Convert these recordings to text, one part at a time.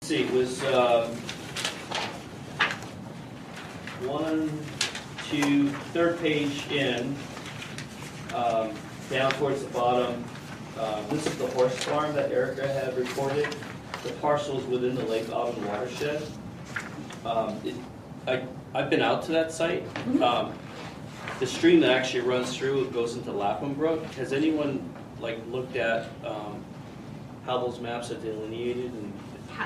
See, it was one, two, third page in, down towards the bottom. This is the horse farm that Erica had reported. The parcel's within the Lake Auburn watershed. I've been out to that site. The stream that actually runs through it goes into Lapham Brook. Has anyone looked at how those maps are delineated? And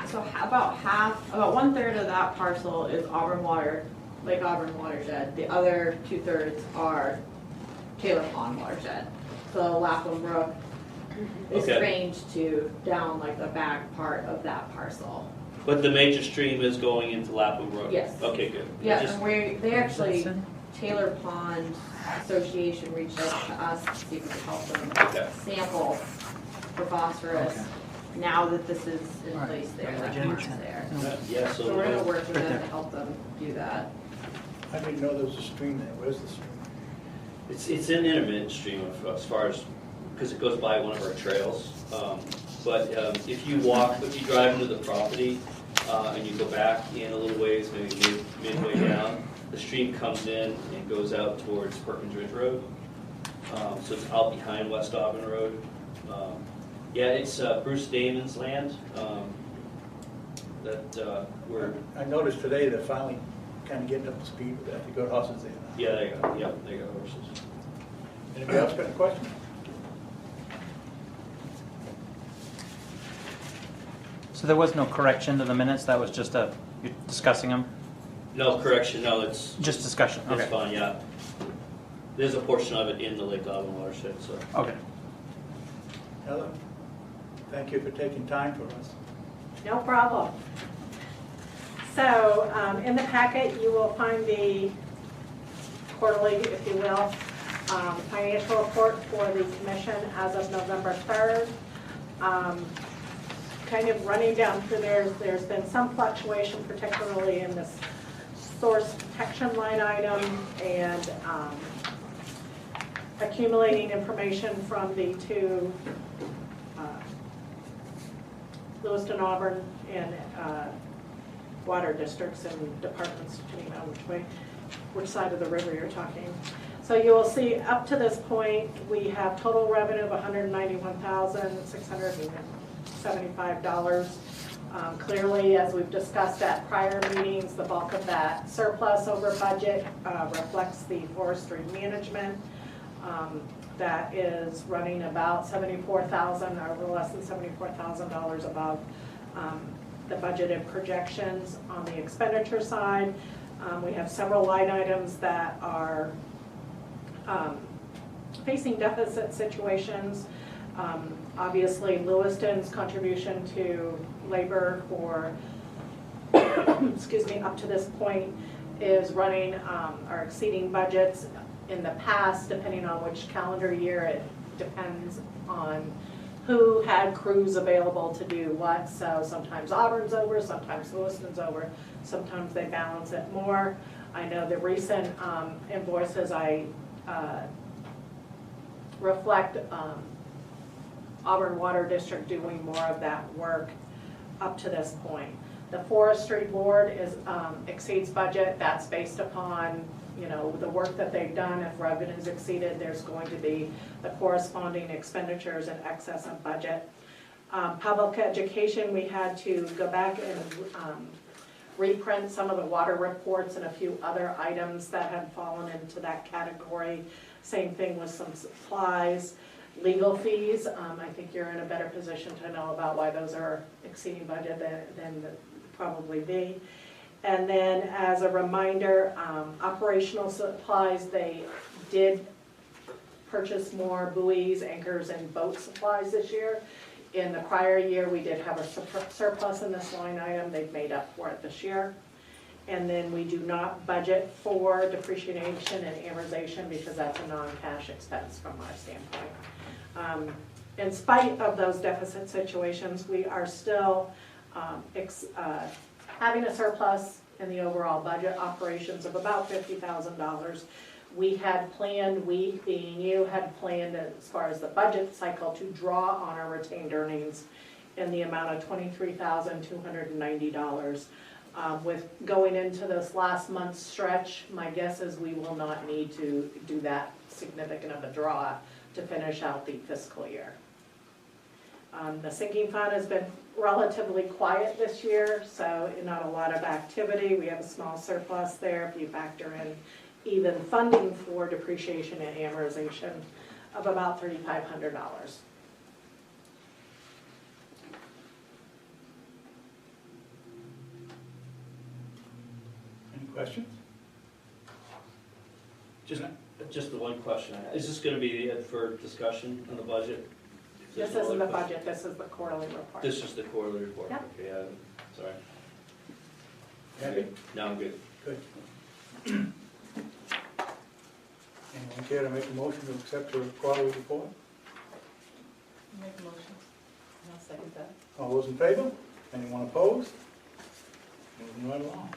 So about 1/3 of that parcel is Lake Auburn watershed. The other 2/3 are Taylor Pond watershed. So Lapham Brook is ranged to down the back part of that parcel. But the major stream is going into Lapham Brook? Yes. Okay, good. Yeah, and they actually, Taylor Pond Association reached out to us to see if we could help them sample for phosphorus. Okay. Now that this is in place there, that mark's there. Yeah, So we're gonna work with them to help them do that. I didn't know there was a stream there. Where's the stream? It's an intermittent stream as far as, because it goes by one of our trails. But if you drive into the property and you go back in a little ways, maybe midway down, the stream comes in and goes out towards Perkins Ridge Road. So it's out behind West Auburn Road. Yeah, it's Bruce Damon's land that we're... I noticed today they're finally kind of getting up to speed with that. They got horses there now. Yeah, they got, they got horses. Anybody else got a question? So there was no correction to the minutes, that was just you're discussing them? No correction, no, it's... Just discussion, okay. It's fine, yeah. There's a portion of it in the Lake Auburn watershed, so... Okay. Helen, thank you for taking time for us. No problem. So in the packet, you will find the quarterly, if you will, financial report for the commission as of November 3rd. Kind of running down through there's been some fluctuation, particularly in this source protection line item and accumulating information from the two Lewiston, Auburn, and water districts and departments, depending on which side of the river you're talking. So you will see up to this point, we have total revenue of $191,675. Clearly, as we've discussed at prior meetings, the bulk of that surplus over budget reflects the forestry management. That is running about $74,000, or a little less than $74,000 above the budgeted projections. On the expenditure side, we have several line items that are facing deficit situations. Obviously, Lewiston's contribution to labor for, excuse me, up to this point is running or exceeding budgets. In the past, depending on which calendar year, it depends on who had crews available to do what. So sometimes Auburn's over, sometimes Lewiston's over, sometimes they balance it more. I know the recent invoices reflect Auburn Water District doing more of that work up to this point. The Forestry Board exceeds budget. That's based upon the work that they've done. If revenues exceeded, there's going to be the corresponding expenditures in excess of budget. Public education, we had to go back and reprint some of the water reports and a few other items that had fallen into that category. Same thing with some supplies. Legal fees, I think you're in a better position to know about why those are exceeding budget than probably be. And then as a reminder, operational supplies, they did purchase more buoys, anchors, and boat supplies this year. In the prior year, we did have a surplus in this line item. They've made up for it this year. And then we do not budget for depreciation and amortization because that's a non-cash expense from our standpoint. In spite of those deficit situations, we are still having a surplus in the overall budget operations of about $50,000. We had planned, we being you, had planned as far as the budget cycle to draw on our retained earnings in the amount of $23,290. With going into this last month's stretch, my guess is we will not need to do that significant of a draw to finish out the fiscal year. The sinking fund has been relatively quiet this year, so not a lot of activity. We have a small surplus there if you factor in even funding for depreciation and amortization of about $3,500. Any questions? Just the one question, is this gonna be for discussion on the budget? This isn't the budget, this is the quarterly report. This is the quarterly report? Yep. Okay, sorry. Happy? No, I'm good. Good. Anyone care to make a motion to accept the quarterly report? Make a motion. I'll second that. All those in favor? Anyone opposed? Moving right along.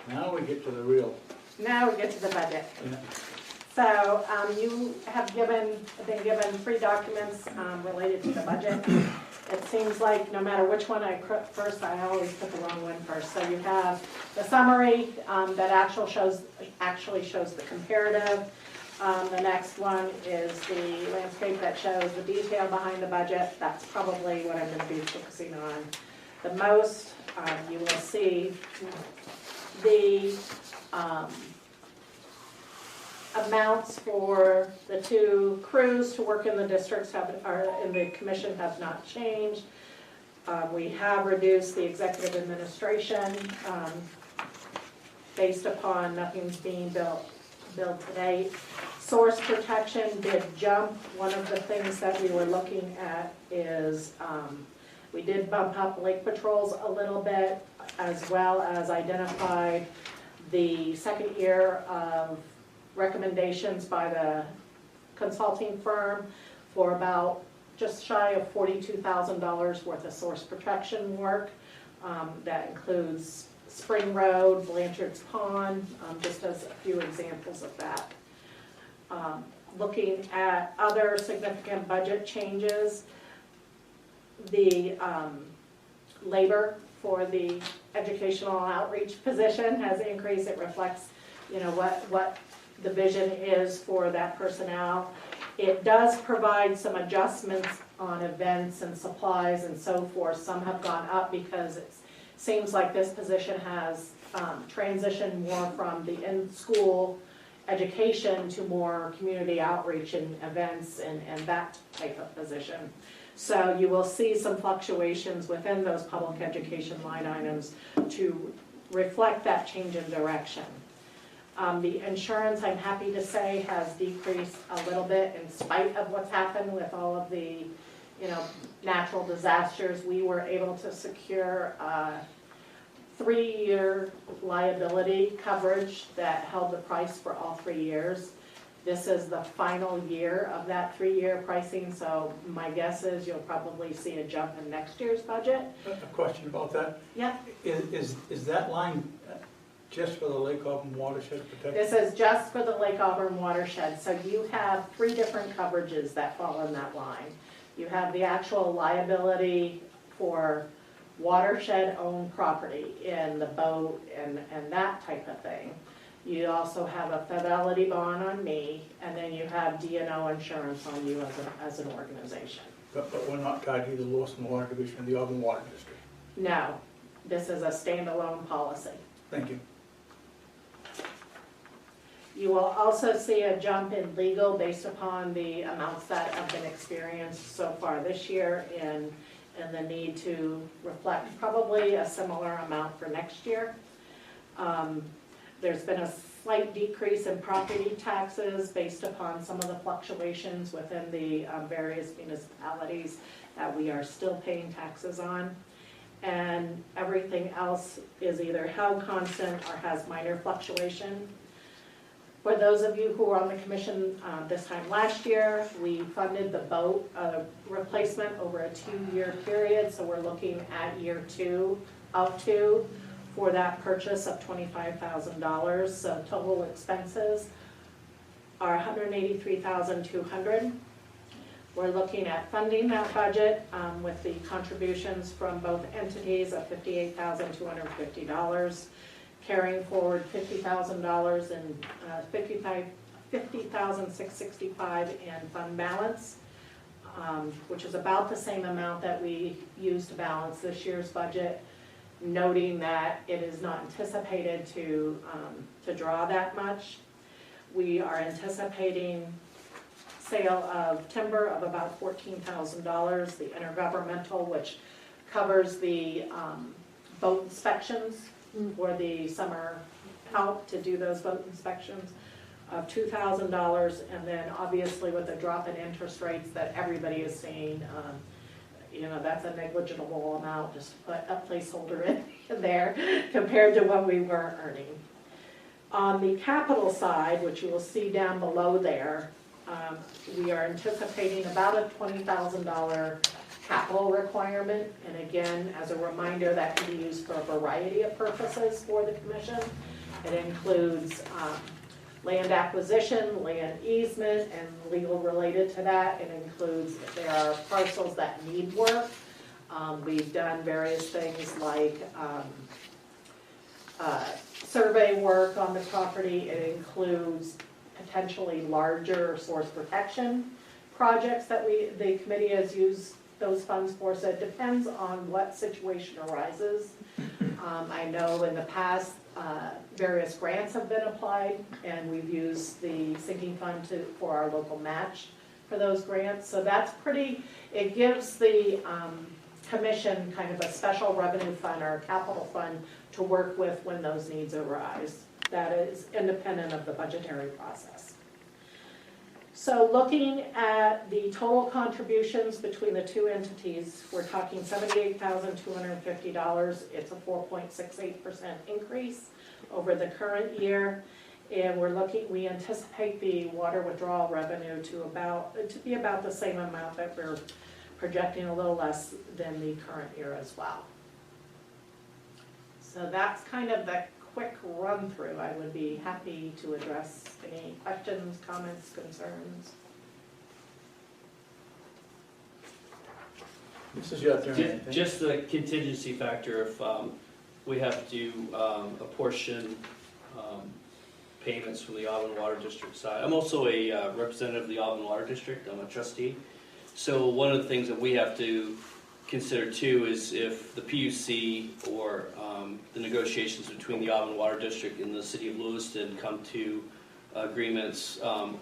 Now we get to the real. Now we get to the budget. Yeah. So you have been given 3 documents related to the budget. It seems like no matter which one I first, I always put the wrong one first. So you have the summary that actually shows the comparative. The next one is the landscape that shows the detail behind the budget. That's probably what I'm going to be focusing on the most. You will see the amounts for the 2 crews to work in the districts in the commission have not changed. We have reduced the executive administration based upon nothing's being built today. Source protection did jump. One of the things that we were looking at is we did bump up lake patrols a little bit, as well as identified the second year of recommendations by the consulting firm for about just shy of $42,000 worth of source protection work. That includes Spring Road, Blanchard's Pond, just as a few examples of that. Looking at other significant budget changes, the labor for the educational outreach position has increased. It reflects, what the vision is for that personnel. It does provide some adjustments on events and supplies and so forth. Some have gone up because it seems like this position has transitioned more from the in-school education to more community outreach and events and that type of position. So you will see some fluctuations within those public education line items to reflect that change in direction. The insurance, I'm happy to say, has decreased a little bit in spite of what's happened with all of the, natural disasters. We were able to secure a 3-year liability coverage that held the price for all 3 years. This is the final year of that 3-year pricing, so my guess is you'll probably see a jump in next year's budget. A question about that. Yeah. Is that line just for the Lake Auburn watershed protection? This is just for the Lake Auburn watershed, so you have 3 different coverages that fall in that line. You have the actual liability for watershed-owned property in the boat and that type of thing. You also have a fidelity bond on me, and then you have D&O insurance on you as an organization. But we're not tied to either Lawson Water Division or the Auburn Water District. No, this is a standalone policy. Thank you. You will also see a jump in legal based upon the amounts that have been experienced so far this year and the need to reflect probably a similar amount for next year. There's been a slight decrease in property taxes based upon some of the fluctuations within the various municipalities that we are still paying taxes on. And everything else is either held constant or has minor fluctuation. For those of you who were on the commission this time last year, we funded the boat replacement over a 2-year period, so we're looking at year 2 of 2 for that purchase of $25,000. So total expenses are $183,200. We're looking at funding that budget with the contributions from both entities of $58,250, carrying forward $50,000 and $50,665 in fund balance, which is about the same amount that we used to balance this year's budget, noting that it is not anticipated to draw that much. We are anticipating sale of timber of about $14,000, the intergovernmental, which covers the boat inspections for the summer help to do those boat inspections, of $2,000, and then obviously with the drop in interest rates that everybody is seeing, that's a negligible amount, just to put a placeholder in there compared to what we were earning. On the capital side, which you will see down below there, we are anticipating about a $20,000 capital requirement. And again, as a reminder, that can be used for a variety of purposes for the commission. It includes land acquisition, land easement, and legal related to that. It includes if there are parcels that need work. We've done various things like survey work on the property. It includes potentially larger source protection projects that the committee has used those funds for. So it depends on what situation arises. I know in the past, various grants have been applied, and we've used the sinking fund for our local match for those grants. So that's it gives the commission kind of a special revenue fund or a capital fund to work with when those needs arise. That is independent of the budgetary process. So looking at the total contributions between the two entities, we're talking $78,250. It's a 4.68% increase over the current year. And we anticipate the water withdrawal revenue to be about the same amount that we're projecting, a little less than the current year as well. So that's kind of the quick run through. I would be happy to address any questions, comments, concerns. This is your turn. Just the contingency factor, if we have to apportion payments from the Auburn Water District side. I'm also a representative of the Auburn Water District. I'm a trustee. So one of the things that we have to consider too is if the PUC or the negotiations between the Auburn Water District and the City of Lewiston come to agreements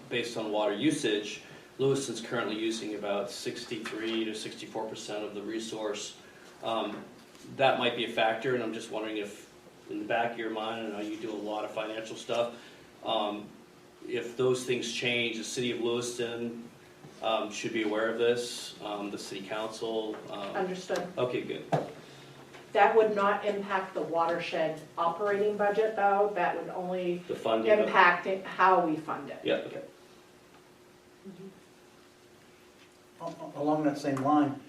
based on water usage. Lewiston's currently using about 63 to 64% of the resource. That might be a factor, and I'm just wondering if in the back of your mind, I know you do a lot of financial stuff, if those things change, the City of Lewiston should be aware of this, the City Council. Understood. Okay, good. That would not impact the watershed operating budget, though. That would only The funding. impact how we fund it. Yeah, okay. Along that same line,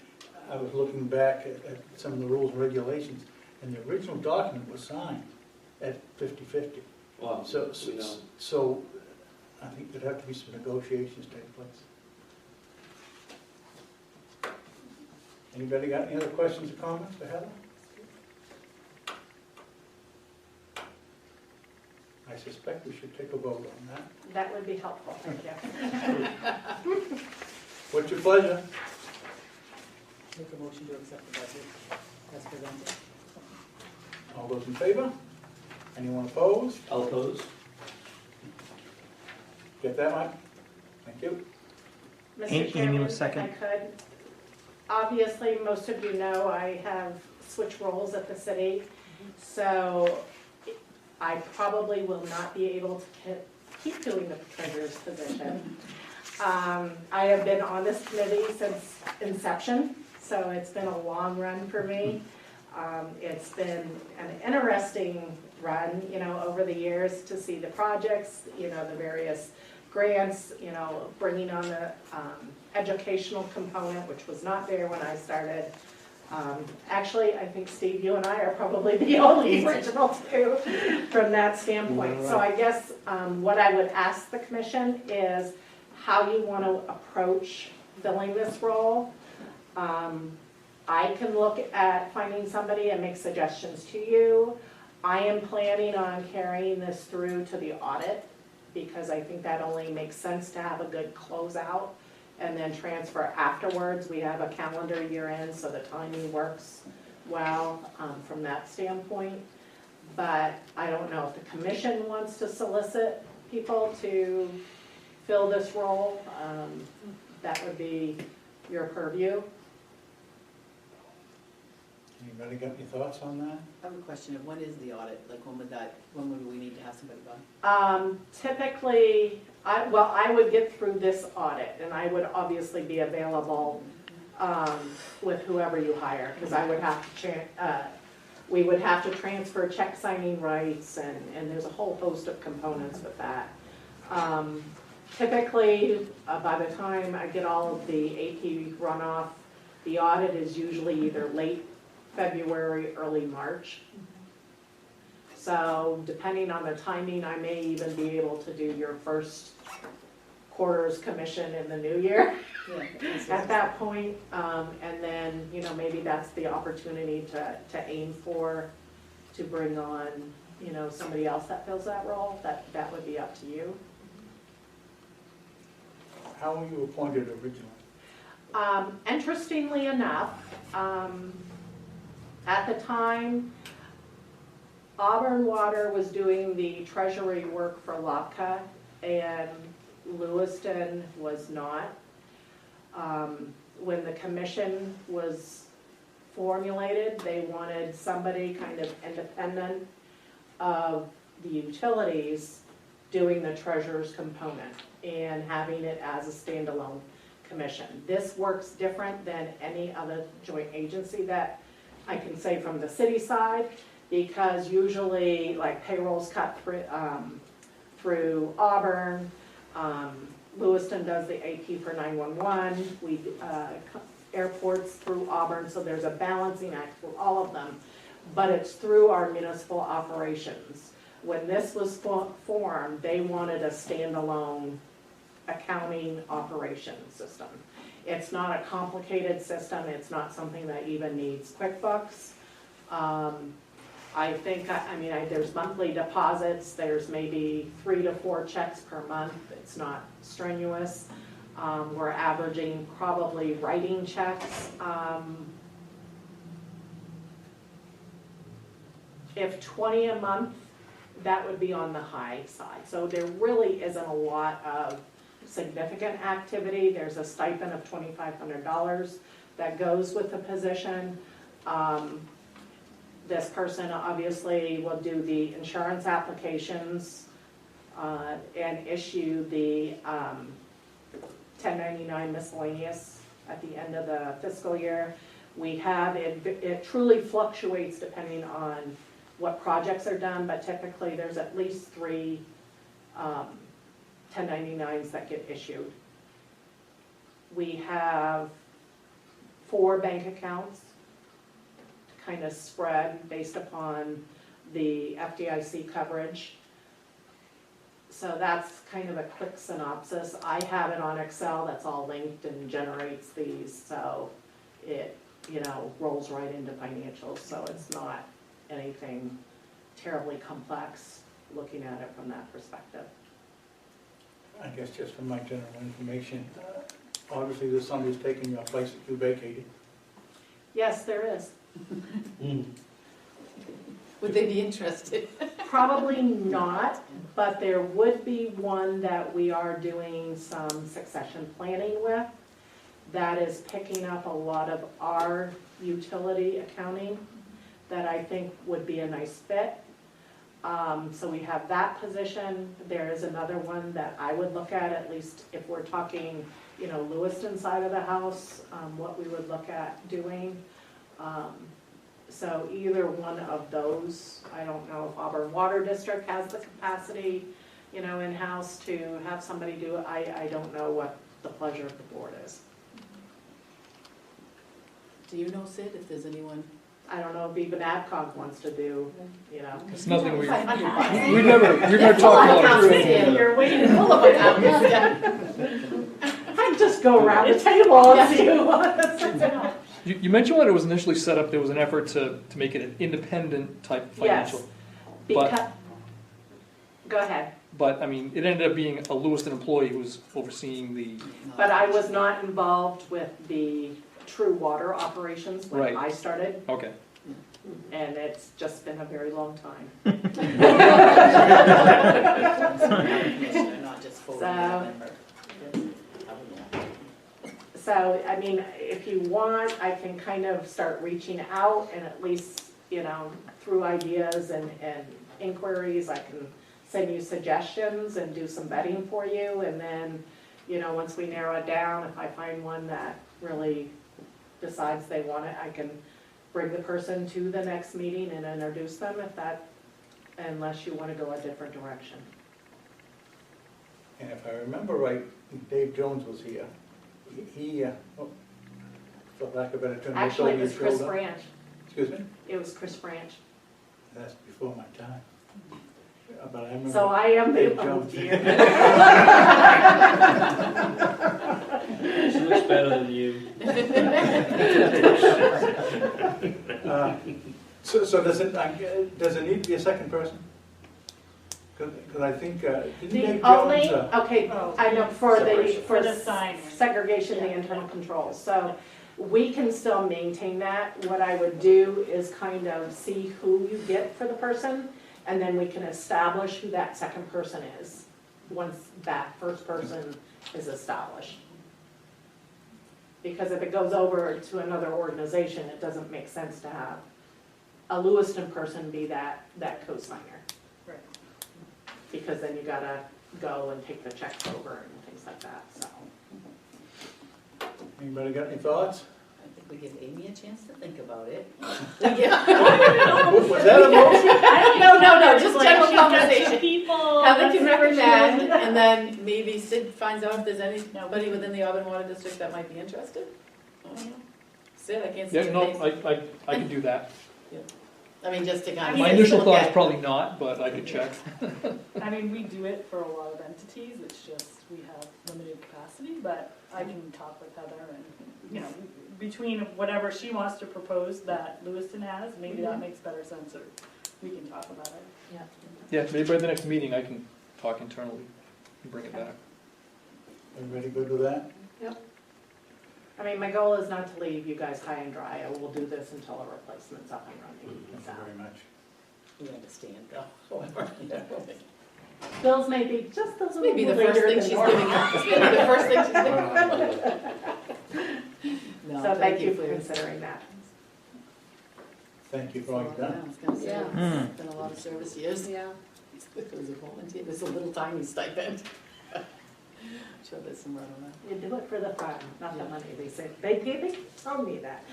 I was looking back at some of the rules and regulations, and the original document was signed at 50-50. Wow. So we know. I think there'd have to be some negotiations take place. Anybody got any other questions or comments for Heather? I suspect we should take a vote on that. That would be helpful, thank you. What's your pleasure? Make a motion to accept the budget as presented. All those in favor? Anyone opposed? I'll oppose. Get that, Mike? Thank you. Mr. Amy Chairman, was second. if I could. Obviously, most of you know I have switched roles at the city, so I probably will not be able to keep doing the treasurer's position. I have been on this committee since inception, so it's been a long run for me. It's been an interesting run, over the years to see the projects, the various grants, bringing on the educational component, which was not there when I started. Actually, I think Steve, you and I are probably the only original two from that standpoint. So I guess what I would ask the commission is how you want to approach filling this role. I can look at finding somebody and make suggestions to you. I am planning on carrying this through to the audit because I think that only makes sense to have a good closeout and then transfer afterwards. We have a calendar year end, so the timing works well from that standpoint. But I don't know if the commission wants to solicit people to fill this role. That would be your purview. Anybody got any thoughts on that? I have a question of when is the audit? Like when would we need to have somebody by? Typically, I would get through this audit and I would obviously be available with whoever you hire, because I would have to, we would have to transfer check signing rights and there's a whole host of components with that. Typically, by the time I get all of the AP runoff, the audit is usually either late February, early March. So depending on the timing, I may even be able to do your first quarter's commission in the new year at that point. And then, you know, maybe that's the opportunity to aim for, to bring on, you know, somebody else that fills that role. That would be up to you. How were you appointed originally? Interestingly enough, at the time, Auburn Water was doing the treasury work for LACA and Lewiston was not. When the commission was formulated, they wanted somebody kind of independent of the utilities doing the treasurer's component and having it as a standalone commission. This works different than any other joint agency that I can say from the city side, because usually like payroll's cut through Auburn, Lewiston does the AP for 911, we airports through Auburn, so there's a balancing act for all of them, but it's through our municipal operations. When this was formed, they wanted a standalone accounting operation system. It's not a complicated system. It's not something that even needs QuickBooks. I think, there's monthly deposits. There's maybe 3 to 4 checks per month. It's not strenuous. We're averaging probably writing checks. If 20 a month, that would be on the high side. So there really isn't a lot of significant activity. There's a stipend of $2,500 that goes with the position. This person obviously will do the insurance applications and issue the 1099 miscellaneous at the end of the fiscal year. We have, it truly fluctuates depending on what projects are done, but typically there's at least 3 1099s that get issued. We have 4 bank accounts to kind of spread based upon the FDIC coverage. So that's kind of a quick synopsis. I have it on Excel that's all linked and generates these, so it, you know, rolls right into financials, so it's not anything terribly complex looking at it from that perspective. I guess just for my general information, obviously there's somebody who's taking your place that you vacated. Yes, there is. Would they be interested? Probably not, but there would be one that we are doing some succession planning with that is picking up a lot of our utility accounting that I think would be a nice fit. So we have that position. There is another one that I would look at least if we're talking, you know, Lewiston side of the house, what we would look at doing. So either one of those, I don't know if Auburn Water District has the capacity, you know, in-house to have somebody do it. I don't know what the pleasure of the board is. Do you know, Sid, if there's anyone? I don't know if even Adcock wants to do, you know. It's nothing we $500. we've never talked about it. You're waiting full of accountants. I'd just go around the table and see who wants to. You mentioned when it was initially set up, there was an effort to make it an independent type of financial. Yes, because, go ahead. But, I mean, it ended up being a Lewiston employee who was overseeing the, But I was not involved with the true water operations when Right. I started, okay. and it's just been a very long time. Not just voting So- member. So, I mean, if you want, I can kind of start reaching out and at least, you know, through ideas and inquiries, I can send you suggestions and do some vetting for you. And then, you know, once we narrow it down, if I find one that really decides they want it, I can bring the person to the next meeting and introduce them unless you want to go a different direction. And if I remember right, Dave Jones was here. He, for lack of a better term, looked Actually, over it was his Chris shoulder. Branch. Excuse me? It was Chris Branch. That's before my time. But I remember. So I am Dave the, oh Jones. dear. She looks better than you. So does it need to be a second person? Because I think, didn't The Dave only, Jones, okay, Oh. I know for the, For the sign. segregation, the internal controls, so we can still maintain that. What I would do is kind of see who you get for the person, and then we can establish who that second person is, once that first person is established. Because if it goes over to another organization, it doesn't make sense to have a Lewiston person be that co-signer. Right. Because then you gotta go and take the checks over and things like that, so. anybody got any thoughts? I think we give Amy a chance to think about it. Was that a motion? No, just Like, general she's got conversation. People. Heather let's can see where she recommend, is. and then maybe Sid finds out if there's anybody within the Auburn Water District that might be interested. I don't know. Sid, I can't see Yeah, your no, face. I could do that. I mean, just to kind of. My initial thought is probably not, but I could check. I mean, we do it for a lot of entities, it's just we have limited capacity, but I can talk with Heather and, you know, between whatever she wants to propose that Lewiston has, maybe that makes better sense, or we can talk about it. Yeah, maybe by the next meeting I can talk internally and bring it back. Everybody good with that? I mean, my goal is not to leave you guys high and dry. I will do this until a replacement's up and running. Thank So. you very much. We understand though, however. Bills may be just a little Maybe the later first thing than she's normal. giving up. Maybe the first thing she's giving up. So thank you for considering that. Thank you for all you've done. I was gonna say, Yeah. it's been a lot of service years. Yeah. It was a volunteer, there's a little tiny stipend. Sure, there's some right on that. You do it for the fun, not the money. They say, they told me that.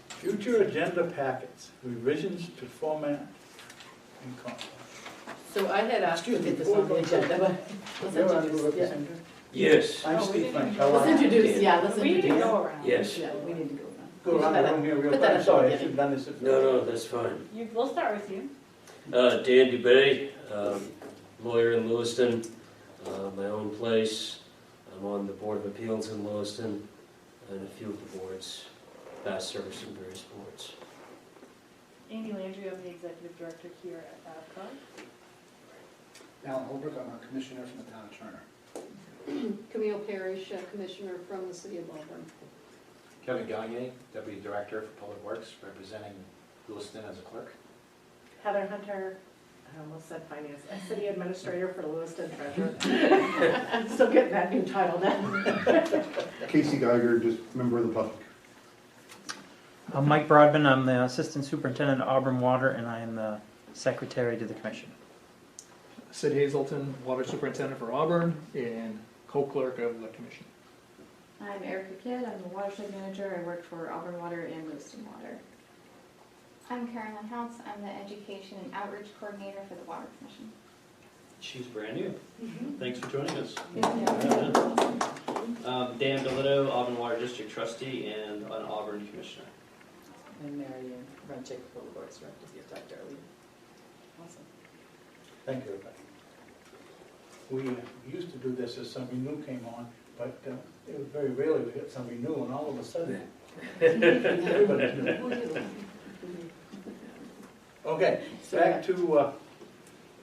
Future agenda packets, revisions to format and content. So I had asked to get this on the agenda, but let's You're on the introduce, yeah. representative? Yes. I'm Oh, we Steve didn't Frank. even How go are Let's you? introduce, yeah, let's We need to introduce. go around. Yes. Yeah, we need to go around. Go around the room here real Put that quick. at Sorry, I the should have done this. at No, first. no, that's fine. We'll start with you. Dan Dubay, lawyer in Lewiston, my own place. I'm on the Board of Appeals in Lewiston and a few of the boards, past service and various boards. Amy Landry, I'm the executive director here at AvCog. Alan Holbrook, I'm a commissioner from the town of Turner. Camille Parrish, Commissioner from the City of Auburn. Kevin Gagne, Deputy Director for Public Works, representing Lewiston as a clerk. Heather Hunter, I almost said finance, city administrator for Lewiston Treasurer. I'm still getting that new title now. Casey Geiger, just member of the public. I'm Mike Broadbent, I'm the Assistant Superintendent of Auburn Water, and I am the Secretary to the Commission. Sid Hazelton, Water Superintendent for Auburn and co-clerk of the commission. I'm Erica Kidd, I'm the Watershed Manager, I work for Auburn Water and Lewiston Water. I'm Carolyn House. I'm the Education and Outreach Coordinator for the Water Commission. She's brand new. Mm-hmm. Thanks for joining us. Yeah. Dan Delito, Auburn Water District Trustee and an Auburn Commissioner. And Mary Ann Runchick, Public Works Director, as you talked earlier. Awesome. Thank you, everybody. We used to do this as somebody new came on, but it was very rarely we get somebody new, and all of a sudden, everybody's new. Okay, back to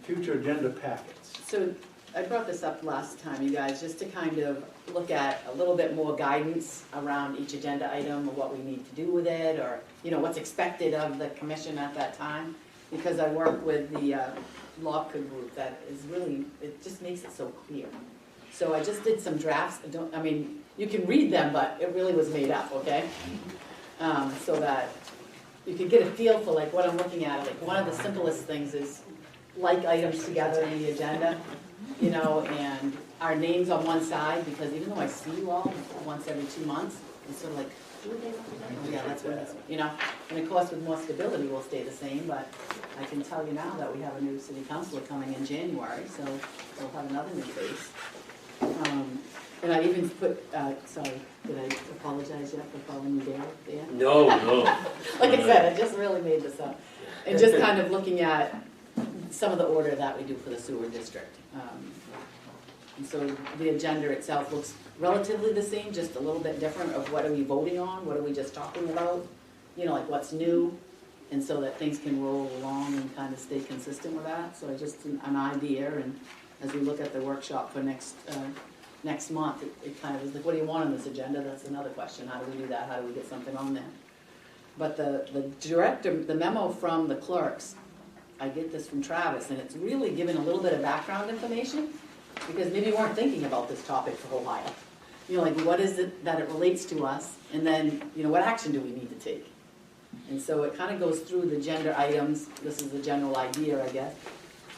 future agenda packets. So I brought this up last time, you guys, just to kind of look at a little bit more guidance around each agenda item, or what we need to do with it, or, you know, what's expected of the commission at that time. Because I work with the LOPCA group that is really, it just makes it so clear. So I just did some drafts, I mean, you can read them, but it really was made up, okay? So that you can get a feel for like what I'm looking at. Like one of the simplest things is like items together in the agenda, you know, and our names on one side, because even though I see you all once every 2 months, it's sort of like, who are they? Oh yeah, that's what it is, you know. And of course with more stability we'll stay the same, but I can tell you now that we have a new city councilor coming in January, so we'll have another new face. And I even put, sorry, did I apologize yet for calling you Dale? Dan? No. Like I said, I just really made this up. And just kind of looking at some of the order that we do for the sewer district. And so the agenda itself looks relatively the same, just a little bit different of what are we voting on, what are we just talking about, you know, like what's new, and so that things can roll along and kind of stay consistent with that. So just an idea, and as we look at the workshop for next month, it kind of is like, what do you want on this agenda? That's another question. How do we do that? How do we get something on there? But the memo from the clerks, I get this from Travis, and it's really giving a little bit of background information, because maybe you weren't thinking about this topic for a while. You know, like what is it that it relates to us, and then, you know, what action do we need to take? And so it kind of goes through the agenda items. This is the general idea, I guess.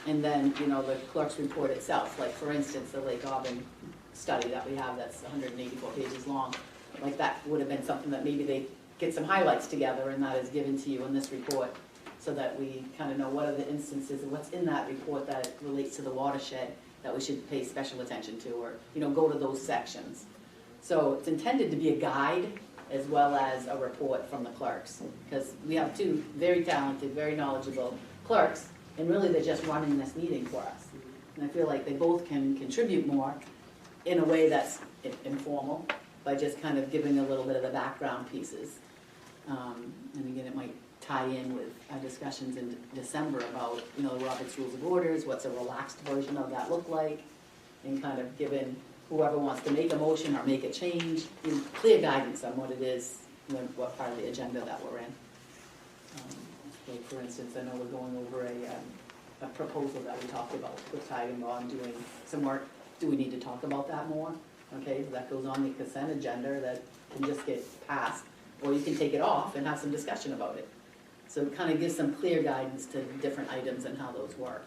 And then, you know, the clerk's report itself, like for instance, the Lake Auburn study that we have that's 184 pages long. Like that would have been something that maybe they get some highlights together, and that is given to you in this report, so that we kind of know what are the instances and what's in that report that relates to the watershed that we should pay special attention to, or, you know, go to those sections. So it's intended to be a guide as well as a report from the clerks, because we have two very talented, very knowledgeable clerks, and really they're just running this meeting for us. And I feel like they both can contribute more in a way that's informal, by just kind of giving a little bit of the background pieces. And again, it might tie in with our discussions in December about, you know, Robert's Rules of Orders, what's a relaxed version of that look like, and kind of giving whoever wants to make a motion or make a change, you know, clear guidance on what it is, you know, what part of the agenda that we're in. So for instance, I know we're going over a proposal that we talked about with Tide and Bond doing some work. Do we need to talk about that more? Okay, that goes on the consent agenda that can just get passed, or you can take it off and have some discussion about it. So it kind of gives some clear guidance to different items and how those work.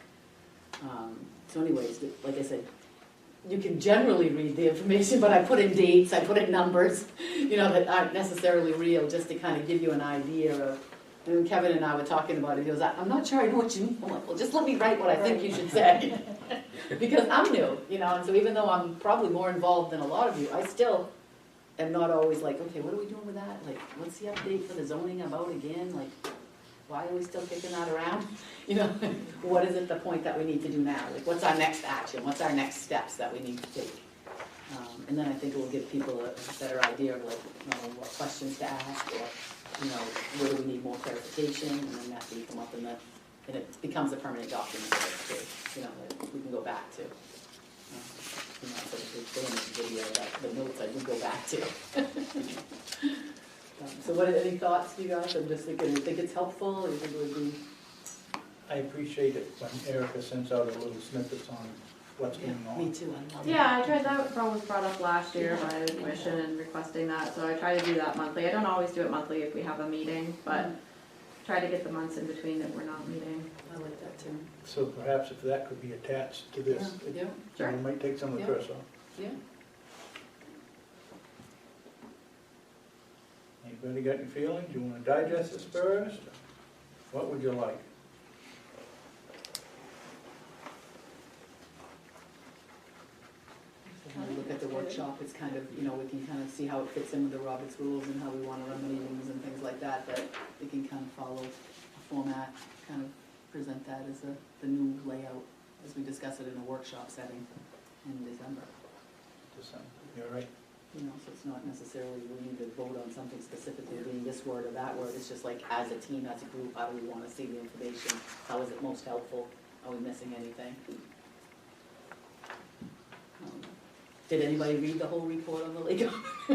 So anyways, like I said, you can generally read the information, but I put in dates, I put in numbers, you know, that aren't necessarily real, just to kind of give you an idea of. And when Kevin and I were talking about it, he goes, I'm not sure I know what you mean. I'm like, well, just let me write what I think you should say. Because I'm new, you know, and so even though I'm probably more involved than a lot of you, I still am not always like, okay, what are we doing with that? Like, what's the update for the zoning about again? Like, why are we still kicking that around? You know, what is it the point that we need to do now? Like, what's our next action? What's our next steps that we need to take? And then I think it will give people a better idea of like, you know, what questions to ask, or, you know, where do we need more clarification? And then that can come up in the, and it becomes a permanent document that, you know, that we can go back to. You know, so the famous video, that the notes I do go back to. So what, any thoughts, you guys? I'm just thinking, do you think it's helpful? Or you think it would be? I appreciate it when Erica sends out a little snippets on what's going on. Me too. I love it. Yeah, I tried that. Was brought up last year by the commission and requesting that, so I try to do that monthly. I don't always do it monthly if we have a meeting, but try to get the months in between that we're not meeting. I like that too. So perhaps if that could be attached to this, Yeah, yeah, Sure. it might take some of the Yeah. pressure off. yeah. Anybody got any feelings? You want to digest this first? What would you like? When we look at the workshop, it's kind of, we can kind of see how it fits in with the Roberts rules and how we want to run the meetings and things like that, but we can kind of follow a format, kind of present that as the new layout as we discuss it in a workshop setting in December. You're right. So it's not necessarily we need to vote on something specifically being this word or that word, it's just like as a team, as a group, how do we want to see the information? How is it most helpful? Are we missing anything? Did anybody read the whole report on the lake? I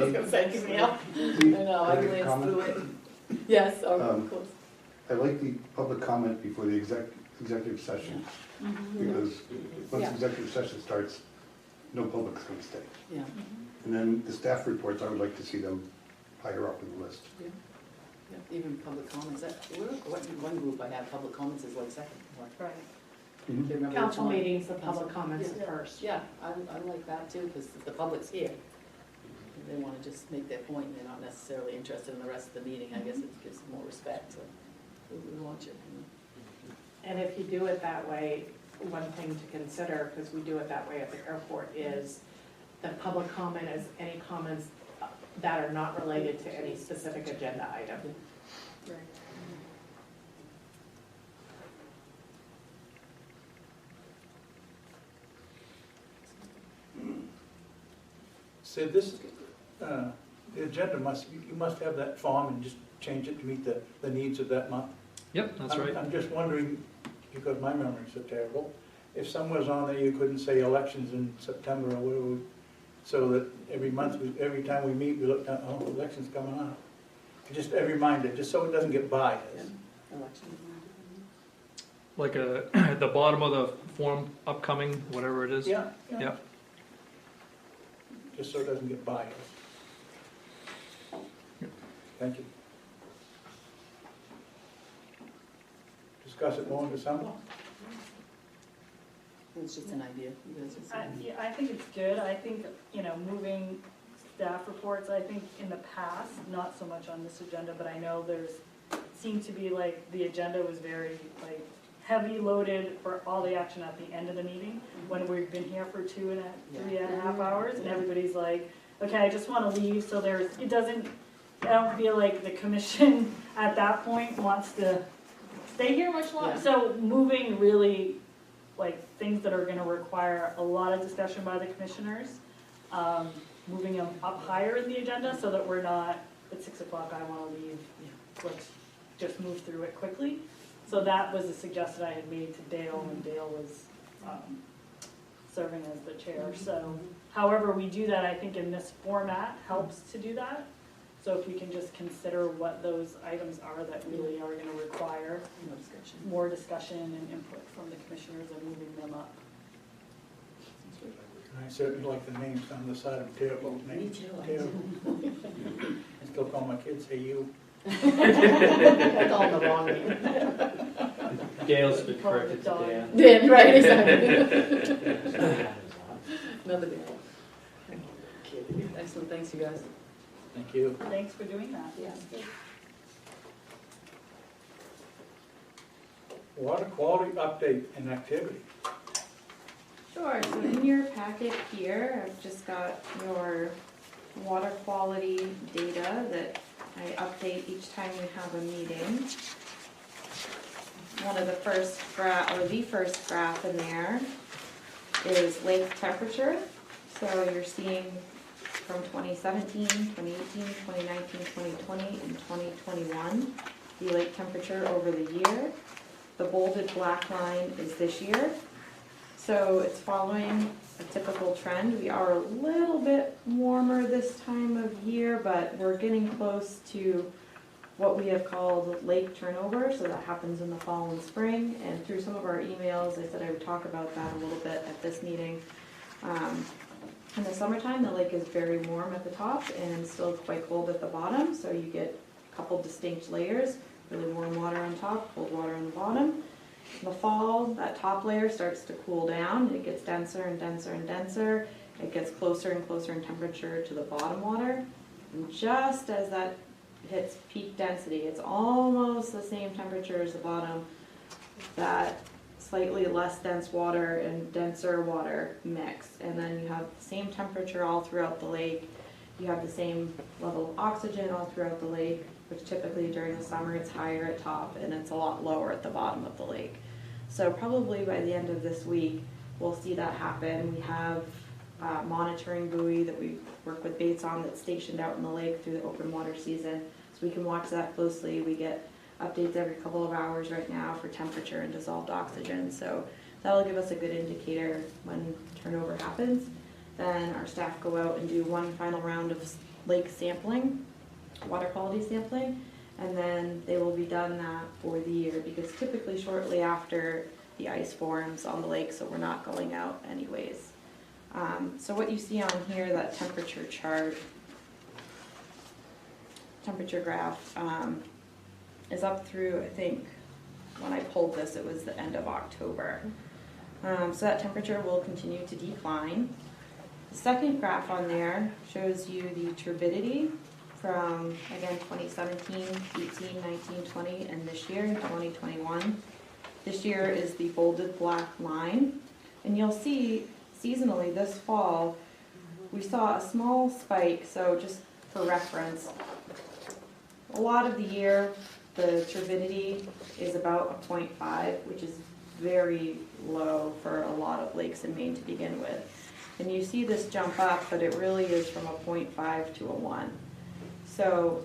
was gonna say, give me up. I know, I glanced through it. Yes, of course. I like the public comment before the executive session, because once the executive session starts, no public's gonna stay. Yeah. And then the staff reports, I would like to see them higher up in the list. Yeah. Even public comments, one group I have, public comments is like second. Right. Do you remember Council which one? meetings, the public comments Yeah. first. Yeah, I like that too, because the public's here. And they want to just make their point, and they're not necessarily interested in the rest of the meeting. I guess it gives them more respect to who we watch it. And if you do it that way, one thing to consider, because we do it that way at the airport, is the public comment is any comments that are not related to any specific agenda item. Right. So this, the agenda you must have that form and just change it to meet the needs of that month. Yep, that's right. I'm just wondering, because my memory's so terrible, if somewhere's on there you couldn't say elections in September or whatever, so that every month, every time we meet, we look down, oh, election's coming up. Just a reminder, just so it doesn't get by us. Election. Like at the bottom of the form, upcoming, whatever it is. Yeah. Yep. Just so it doesn't get by us. Thank you. Discuss it more in December? It's just an idea. You guys just- Yeah, I think it's good. I think, moving staff reports, I think in the past, not so much on this agenda, but I know seemed to be like, the agenda was very heavy loaded for all the action at the end of the meeting, when we've been here for 3.5 hours, and everybody's like, okay, I just want to leave, so I don't feel like the commission at that point wants to stay here much longer. Yeah. So moving really, things that are gonna require a lot of discussion by the commissioners, moving them up higher in the agenda, so that we're not, at 6 o'clock, I wanna leave, let's just move through it quickly. So that was a suggestion I had made to Dale, when Dale was serving as the chair. So however we do that, I think in this format helps to do that. So if we can just consider what those items are that really are going to require more discussion and input from the commissioners and moving them up. I certainly like the names on the side of terrible names. Me too. Terrible. I still call my kids, hey you. I call them the wrong name. Dale's been corrected to Dan. Dan, right, exactly. Another Dan. Excellent, thanks you guys. Thank you. Thanks for doing that. Yeah. Water quality update and activity. Sure, so in your packet here, I've just got your water quality data that I update each time we have a meeting. One of the first graph, or the first graph in there is lake temperature. So you're seeing from 2017, 2018, 2019, 2020, and 2021, the lake temperature over the year. The bolded black line is this year. So it's following a typical trend. We are a little bit warmer this time of year, but we're getting close to what we have called lake turnover. So that happens in the fall and spring. And through some of our emails, I said I would talk about that a little bit at this meeting. In the summertime, the lake is very warm at the top and still quite cold at the bottom. So you get a couple distinct layers, really warm water on top, cold water on the bottom. In the fall, that top layer starts to cool down. It gets denser and denser and denser. It gets closer and closer in temperature to the bottom water. And just as that hits peak density, it's almost the same temperature as the bottom. That slightly less dense water and denser water mix. And then you have the same temperature all throughout the lake. You have the same level of oxygen all throughout the lake, which typically during the summer it's higher at top and it's a lot lower at the bottom of the lake. So probably by the end of this week, we'll see that happen. We have a monitoring buoy that we work with baits on that's stationed out in the lake through the open water season. So we can watch that closely. We get updates every couple of hours right now for temperature and dissolved oxygen. So that'll give us a good indicator when turnover happens. Then our staff go out and do one final round of lake sampling, water quality sampling, and then they will be done that for the year, because typically shortly after the ice forms on the lake, so we're not going out anyways. So what you see on here, that temperature chart, temperature graph, is up through, I think, when I pulled this, it was the end of October. So that temperature will continue to decline. The second graph on there shows you the turbidity from, again, 2017, 18, 19, 20, and this year, 2021. This year is the bolded black line. And you'll see seasonally this fall, we saw a small spike, so just for reference, a lot of the year the turbidity is about a 0.5, which is very low for a lot of lakes in Maine to begin with. And you see this jump up, but it really is from a 0.5 to a 1. So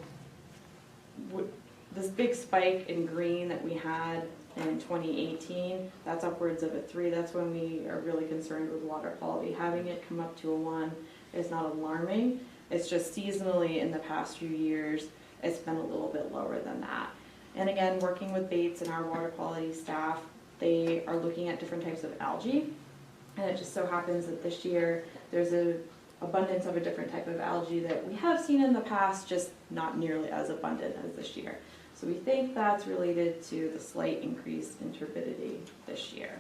this big spike in green that we had in 2018, that's upwards of a 3. That's when we are really concerned with water quality. Having it come up to a 1 is not alarming. It's just seasonally in the past few years, it's been a little bit lower than that. And again, working with baits and our water quality staff, they are looking at different types of algae. And it just so happens that this year there's an abundance of a different type of algae that we have seen in the past, just not nearly as abundant as this year. So we think that's related to the slight increase in turbidity this year.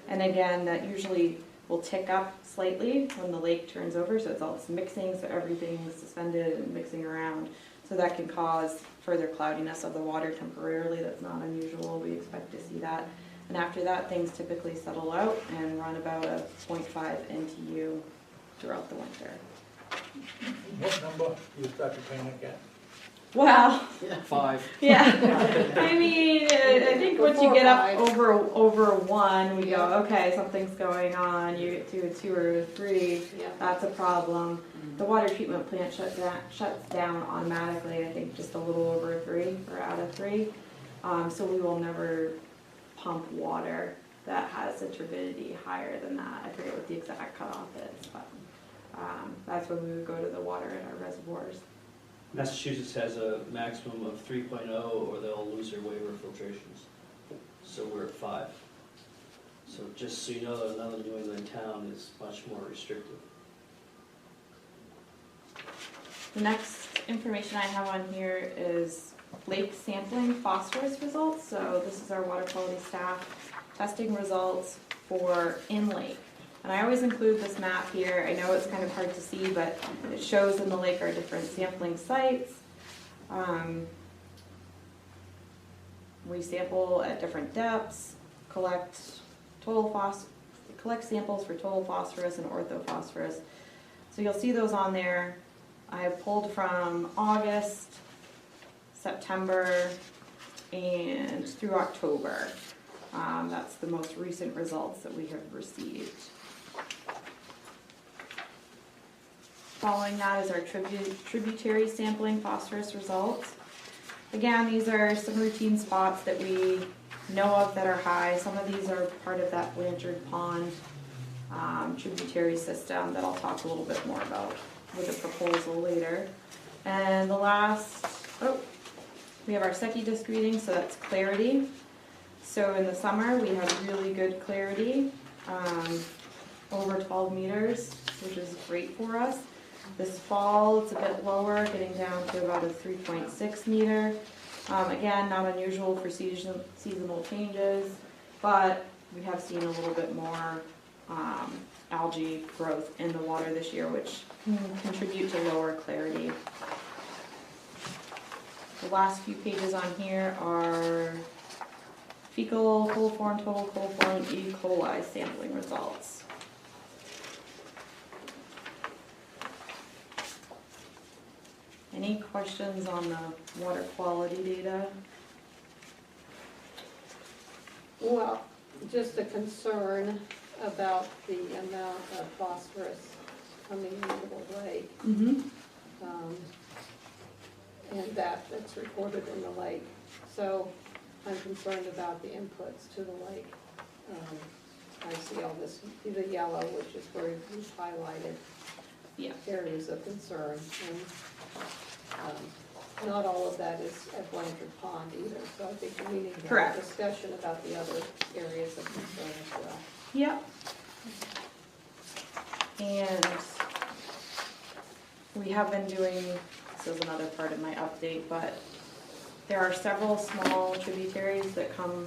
And again, that usually will tick up slightly when the lake turns over, so it's mixing, so everything's suspended and mixing around. So that can cause further cloudiness of the water temporarily. That's not unusual. We expect to see that. And after that, things typically settle out and run about a 0.5 NTU throughout the winter. What number do you start to panic at? Well, 5. yeah. I mean, I think once you get up over 1, we go, okay, something's going on. You get to a 2 or a 3, that's a problem. The water treatment plant shuts down automatically, I think just a little over a 3 or out of 3. So we will never pump water that has a turbidity higher than that. I forget what the exact cutoff is, but that's when we would go to the water in our reservoirs. Massachusetts has a maximum of 3.0 or they'll lose their waiver filtrations. So we're at 5. So just so you know, that another New England town is much more restrictive. The next information I have on here is lake sampling phosphorus results. So this is our water quality staff testing results for in-lake. And I always include this map here. I know it's kind of hard to see, but it shows in the lake our different sampling sites. We sample at different depths, collect samples for total phosphorus and orthophosphorus. So you'll see those on there. I have pulled from August, September, and through October. That's the most recent results that we have received. Following that is our tributary sampling phosphorus results. Again, these are some routine spots that we know of that are high. Some of these are part of that Blanchard Pond tributary system that I'll talk a little bit more about with a proposal later. And the last, we have our SECI disc reading, so that's clarity. So in the summer, we have really good clarity, over 12 meters, which is great for us. This fall, it's a bit lower, getting down to about a 3.6 meter. Again, not unusual for seasonal changes, but we have seen a little bit more algae growth in the water this year, which can contribute to lower clarity. The last few pages on here are fecal coliform, total coliform, and E. coli sampling results. Any questions on the water quality data? Well, just a concern about the amount of phosphorus coming into the lake, Mm-hmm. and that's recorded in the lake. So I'm concerned about the inputs to the lake. I see all this, the yellow, which is where we've highlighted Yeah. areas of concern. And not all of that is at Blanchard Pond either, so I think we need to have Correct. a discussion about the other areas of concern as well. Yep. And we have been doing, this is another part of my update, but there are several small tributaries that come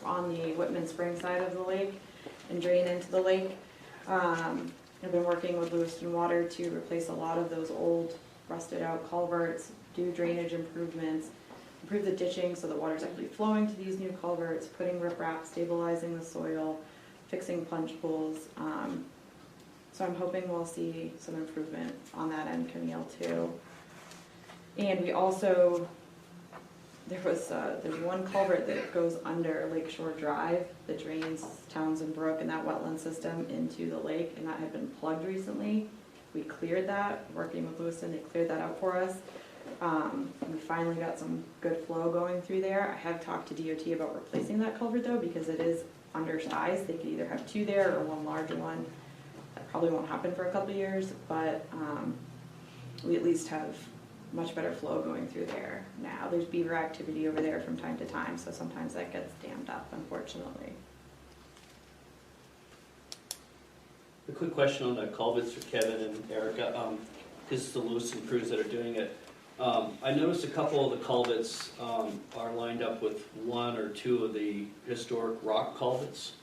on the Whitman Spring side of the lake and drain into the lake. I've been working with Lewiston Water to replace a lot of those old rusted out culverts, do drainage improvements, improve the ditching so the water's actually flowing to these new culverts, putting riprap, stabilizing the soil, fixing plunge pools. So I'm hoping we'll see some improvement on that end, Camille, too. And we also, there's one culvert that goes under Lakeshore Drive that drains Townsend Brook and that wetland system into the lake, and that had been plugged recently. We cleared that, working with Lewiston, they cleared that out for us. We finally got some good flow going through there. I have talked to DOT about replacing that culvert though, because it is undersized. They could either have two there or one larger one. That probably won't happen for a couple of years, but we at least have much better flow going through there now. There's beaver activity over there from time to time, so sometimes that gets dammed up, unfortunately. A quick question on the culverts for Kevin and Erica, because it's the Lewiston crews that are doing it. I noticed a couple of the culverts are lined up with one or two of the historic rock culverts.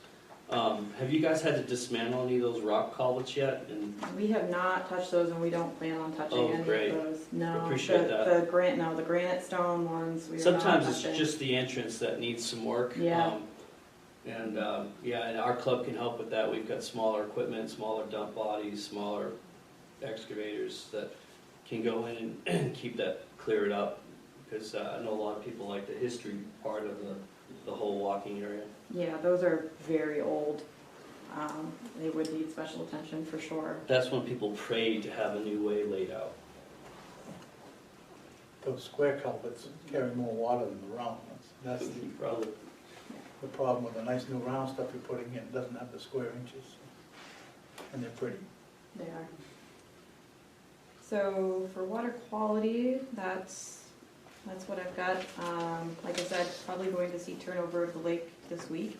Have you guys had to dismantle any of those rock culverts yet? And We have not touched those, and we don't plan on touching Oh, any great. of those. No, Appreciate that. The granite stone ones. We are not sometimes it's touching. just the entrance that needs some work. Yeah. And our club can help with that. We've got smaller equipment, smaller dump bodies, smaller excavators that can go in and keep that cleared up. Because I know a lot of people like the history part of the whole walking area. Yeah, those are very old. They would need special attention for sure. That's when people pray to have a new way laid out. Those square culverts carry more water than the round ones. That's Probably. the problem with the nice new round stuff you're putting in, it doesn't have the square inches. And they're pretty. They are. So for water quality, that's what I've got. Like I said, probably going to see turnover of the lake this week.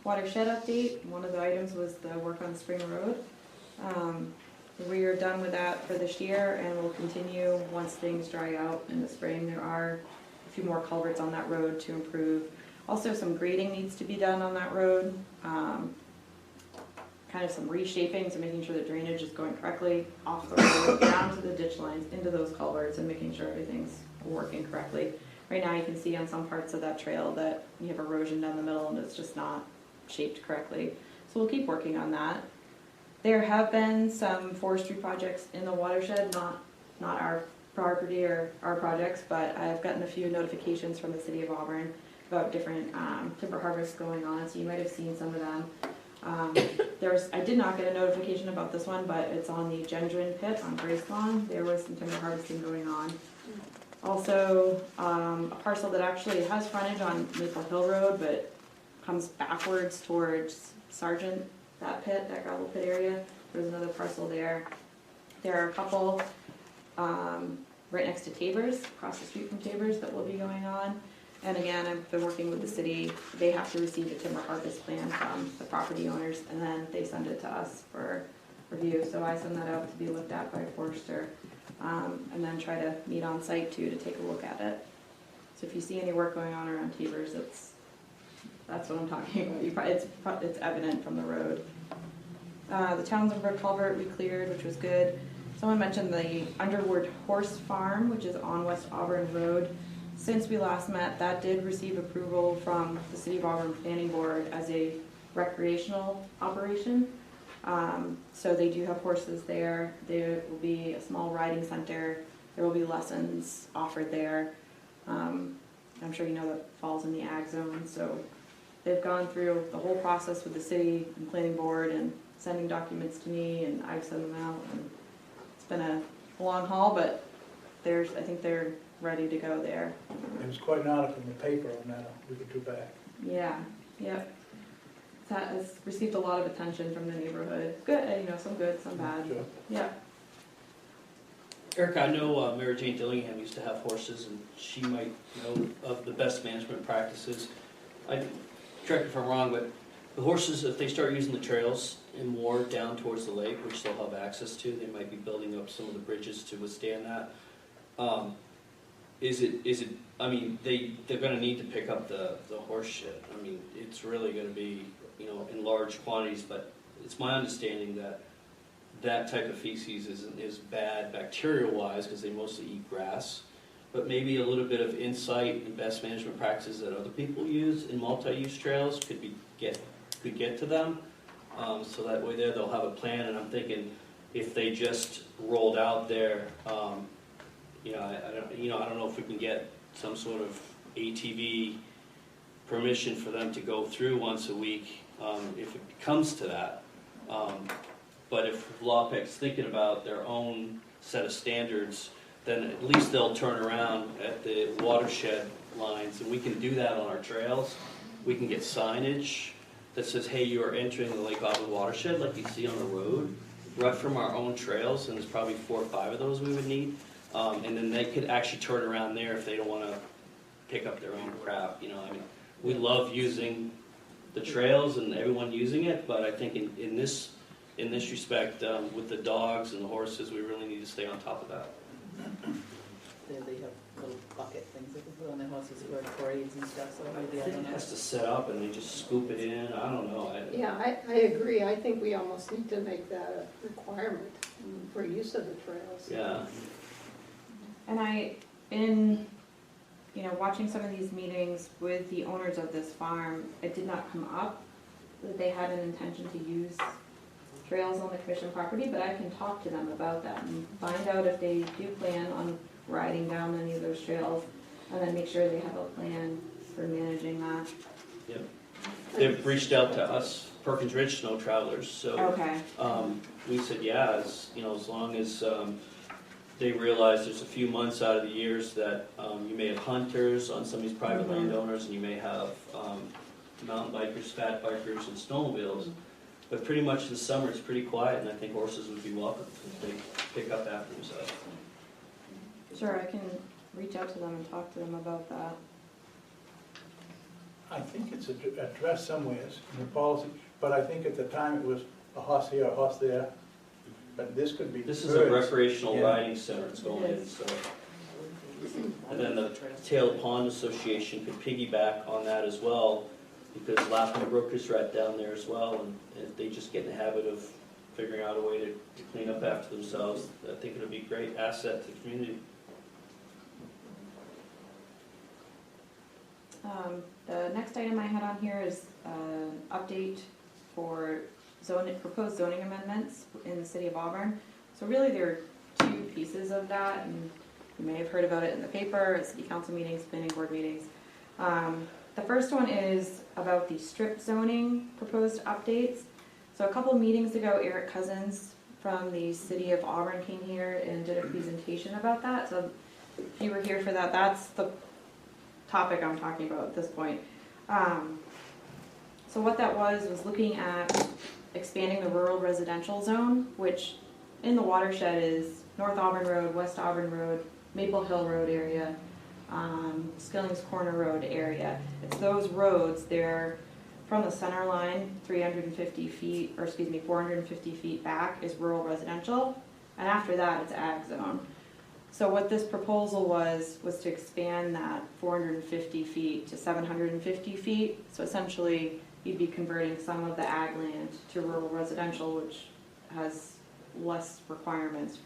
Watershed update, one of the items was the work on Spring Road. We are done with that for this year and we'll continue once things dry out in the spring. There are a few more culverts on that road to improve. Also some grading needs to be done on that road. Kind of some reshaping, so making sure the drainage is going correctly off the road, down to the ditch lines, into those culverts, and making sure everything's working correctly. Right now you can see on some parts of that trail that you have erosion down the middle and it's just not shaped correctly. So we'll keep working on that. There have been some forestry projects in the watershed, not our property or our projects, but I've gotten a few notifications from the city of Auburn about different timber harvests going on, so you might have seen some of them. I did not get a notification about this one, but it's on the Gendron pit on Grace Lawn. There was some timber harvesting going on. Also, a parcel that actually has frontage on Maple Hill Road, but comes backwards towards Sargent, that pit, that gravel pit area. There's another parcel there. There are a couple right next to Tabors, across the street from Tabors, that will be going on. And again, I've been working with the city. They have to receive a timber harvest plan from the property owners, and then they send it to us for review. So I send that out to be looked at by a forester, and then try to meet on site too to take a look at it. So if you see any work going on around Tabors, that's what I'm talking about. It's evident from the road. The Townsend Brook culvert we cleared, which was good. Someone mentioned the Underworld Horse Farm, which is on West Auburn Road. since we last met, that did receive approval from the City of Auburn Planning Board as a recreational operation. So they do have horses there. There will be a small riding center. There will be lessons offered there. I'm sure you know that falls in the ag zone, so they've gone through the whole process with the city and planning board and sending documents to me, and I've sent them out. And it's been a long haul, but I think they're ready to go there. There was quite an article in the paper on that a week or two back. Yeah, yep. That has received a lot of attention from the neighborhood. Good, some good, some bad. Sure. Yeah. Erica, I know Mary Jane Dillingham used to have horses, and she might know of the best management practices. Correct me if I'm wrong, but the horses, if they start using the trails and more down towards the lake, which they'll have access to, they might be building up some of the bridges to withstand that. They're gonna need to pick up the horse shit. I mean, it's really gonna be, in large quantities, but it's my understanding that that type of feces is bad bacterial-wise, because they mostly eat grass. But maybe a little bit of insight and best management practices that other people use in multi-use trails could get to them. So that way they'll have a plan, and I'm thinking if they just rolled out there, I don't know if we can get some sort of ATV permission for them to go through once a week, if it comes to that. But if LawPEC's thinking about their own set of standards, then at least they'll turn around at the watershed lines, and we can do that on our trails. We can get signage that says, hey, you are entering the Lake Auburn watershed, like you see on the road, right from our own trails, and there's probably 4 or 5 of those we would need. And then they could actually turn around there if they don't want to pick up their own crap. We love using the trails and everyone using it, but I think in this respect, with the dogs and the horses, we really need to stay on top of that. They have little bucket things they can put on their horses for parades and stuff, so maybe, I I think don't it know. has to set up and they just scoop it in. I don't know. Yeah, I agree. I think we almost need to make that a requirement for use of the trails. Yeah. And watching some of these meetings with the owners of this farm, it did not come up that they had an intention to use trails on the commission property, but I can talk to them about that and find out if they do plan on riding down any of those trails, and then make sure they have a plan for managing that. Yep. They've reached out to us, Perkins Ridge Snow Travelers, so Okay. we said, yeah, as long as they realize there's a few months out of the years that you may have hunters on some of these private landowners, and you may have mountain bikers, fat bikers, and snowmobiles. But pretty much this summer it's pretty quiet, and I think horses would be welcome if they pick up after themselves. Sure, I can reach out to them and talk to them about that. I think it's addressed somewhere in the policy, but I think at the time it was a horse here, a horse there. But this could be. This is a recreational riding center it's going in, so. And then the Tail Pond Association could piggyback on that as well, because Laughing Brook is right down there as well, and if they just get in the habit of figuring out a way to clean up after themselves, I think it'll be a great asset to the community. The next item I had on here is an update for proposed zoning amendments in the city of Auburn. So really there are 2 pieces of that, and you may have heard about it in the paper, at city council meetings, planning board meetings. The first one is about the strip zoning proposed updates. So a couple meetings ago, Eric Cousins from the city of Auburn came here and did a presentation about that. So if you were here for that, that's the topic I'm talking about at this point. So what that was looking at expanding the rural residential zone, which in the watershed is North Auburn Road, West Auburn Road, Maple Hill Road area, Skilling's Corner Road area. It's those roads, they're from the center line, 450 feet back is rural residential, and after that it's ag zone. So what this proposal was to expand that 450 feet to 750 feet. So essentially you'd be converting some of the ag land to rural residential, which has less requirements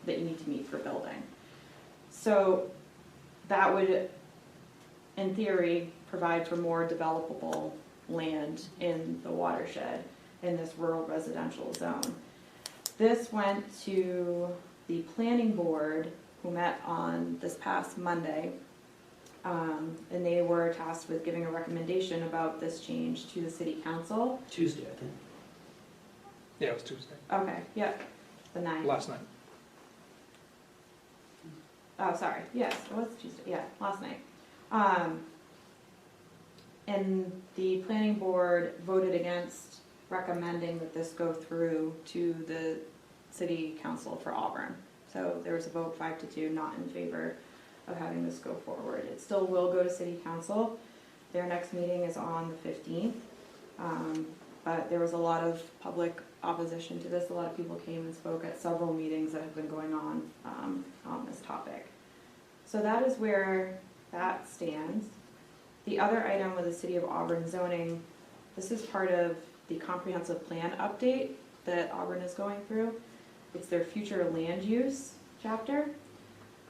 that you need to meet for building. So that would in theory, provide for more developable land in the watershed in this rural residential zone. This went to the planning board, who met on this past Monday, and they were tasked with giving a recommendation about this change to the city council. Tuesday, I think. Yeah, it was Tuesday, Okay, yep, the 9th. last night. Oh, sorry, yes, it was Tuesday, yeah, last night. And the planning board voted against recommending that this go through to the city council for Auburn. So there was a vote 5-2, not in favor of having this go forward. It still will go to city council. Their next meeting is on the 15th. But there was a lot of public opposition to this. A lot of people came and spoke at several meetings that have been going on this topic. So that is where that stands. The other item with the City of Auburn zoning, this is part of the comprehensive plan update that Auburn is going through. It's their future land use chapter.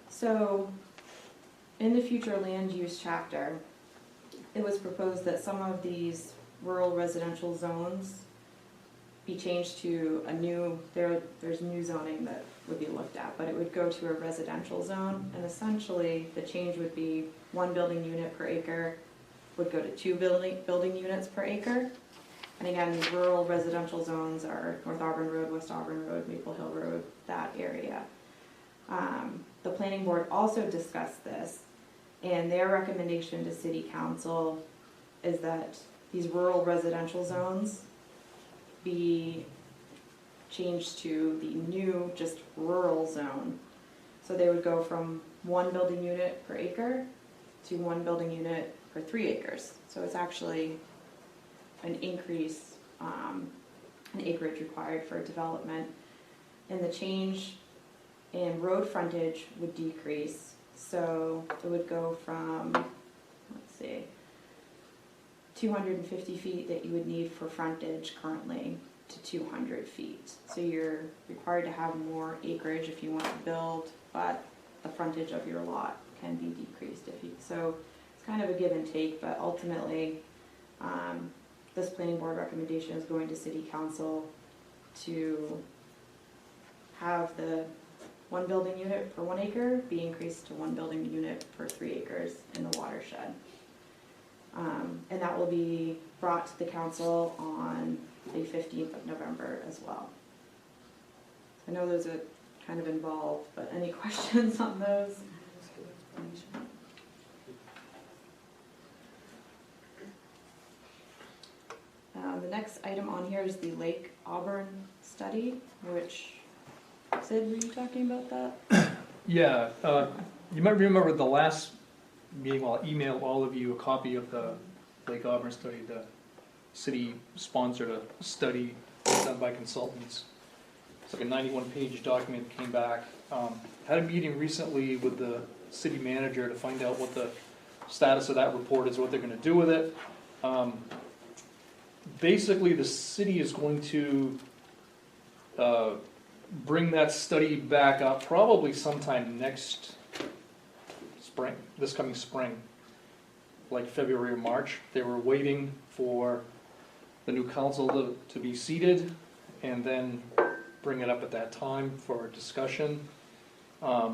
So in the future land use chapter, it was proposed that some of these rural residential zones be changed to a new, there's new zoning that would be looked at, but it would go to a residential zone, and essentially the change would be 1 building unit per acre would go to 2 building units per acre. And again, these rural residential zones are North Auburn Road, West Auburn Road, Maple Hill Road, that area. The planning board also discussed this, and their recommendation to city council is that these rural residential zones be changed to the new just rural zone. So they would go from 1 building unit per acre to 1 building unit per 3 acres. So it's actually an increase in acreage required for development. And the change in road frontage would decrease. So it would go from, let's see, 250 feet that you would need for frontage currently to 200 feet. So you're required to have more acreage if you want to build, but the frontage of your lot can be decreased if you, so it's kind of a give and take, but ultimately this planning board recommendation is going to city council to have the 1 building unit per 1 acre be increased to 1 building unit per 3 acres in the watershed. And that will be brought to the council on the 15th of November as well. I know those are kind of involved, but any questions on those? The next item on here is the Lake Auburn study, which, Sid, were you talking about that? Yeah, you might remember the last meeting, I'll email all of you a copy of the Lake Auburn study. The city sponsored a study done by consultants. It's like a 91-page document that came back. Had a meeting recently with the city manager to find out what the status of that report is, what they're going to do with it. Basically, the city is going to bring that study back up probably sometime next spring, this coming spring, like February or March. They were waiting for the new council to be seated and then bring it up at that time for discussion. I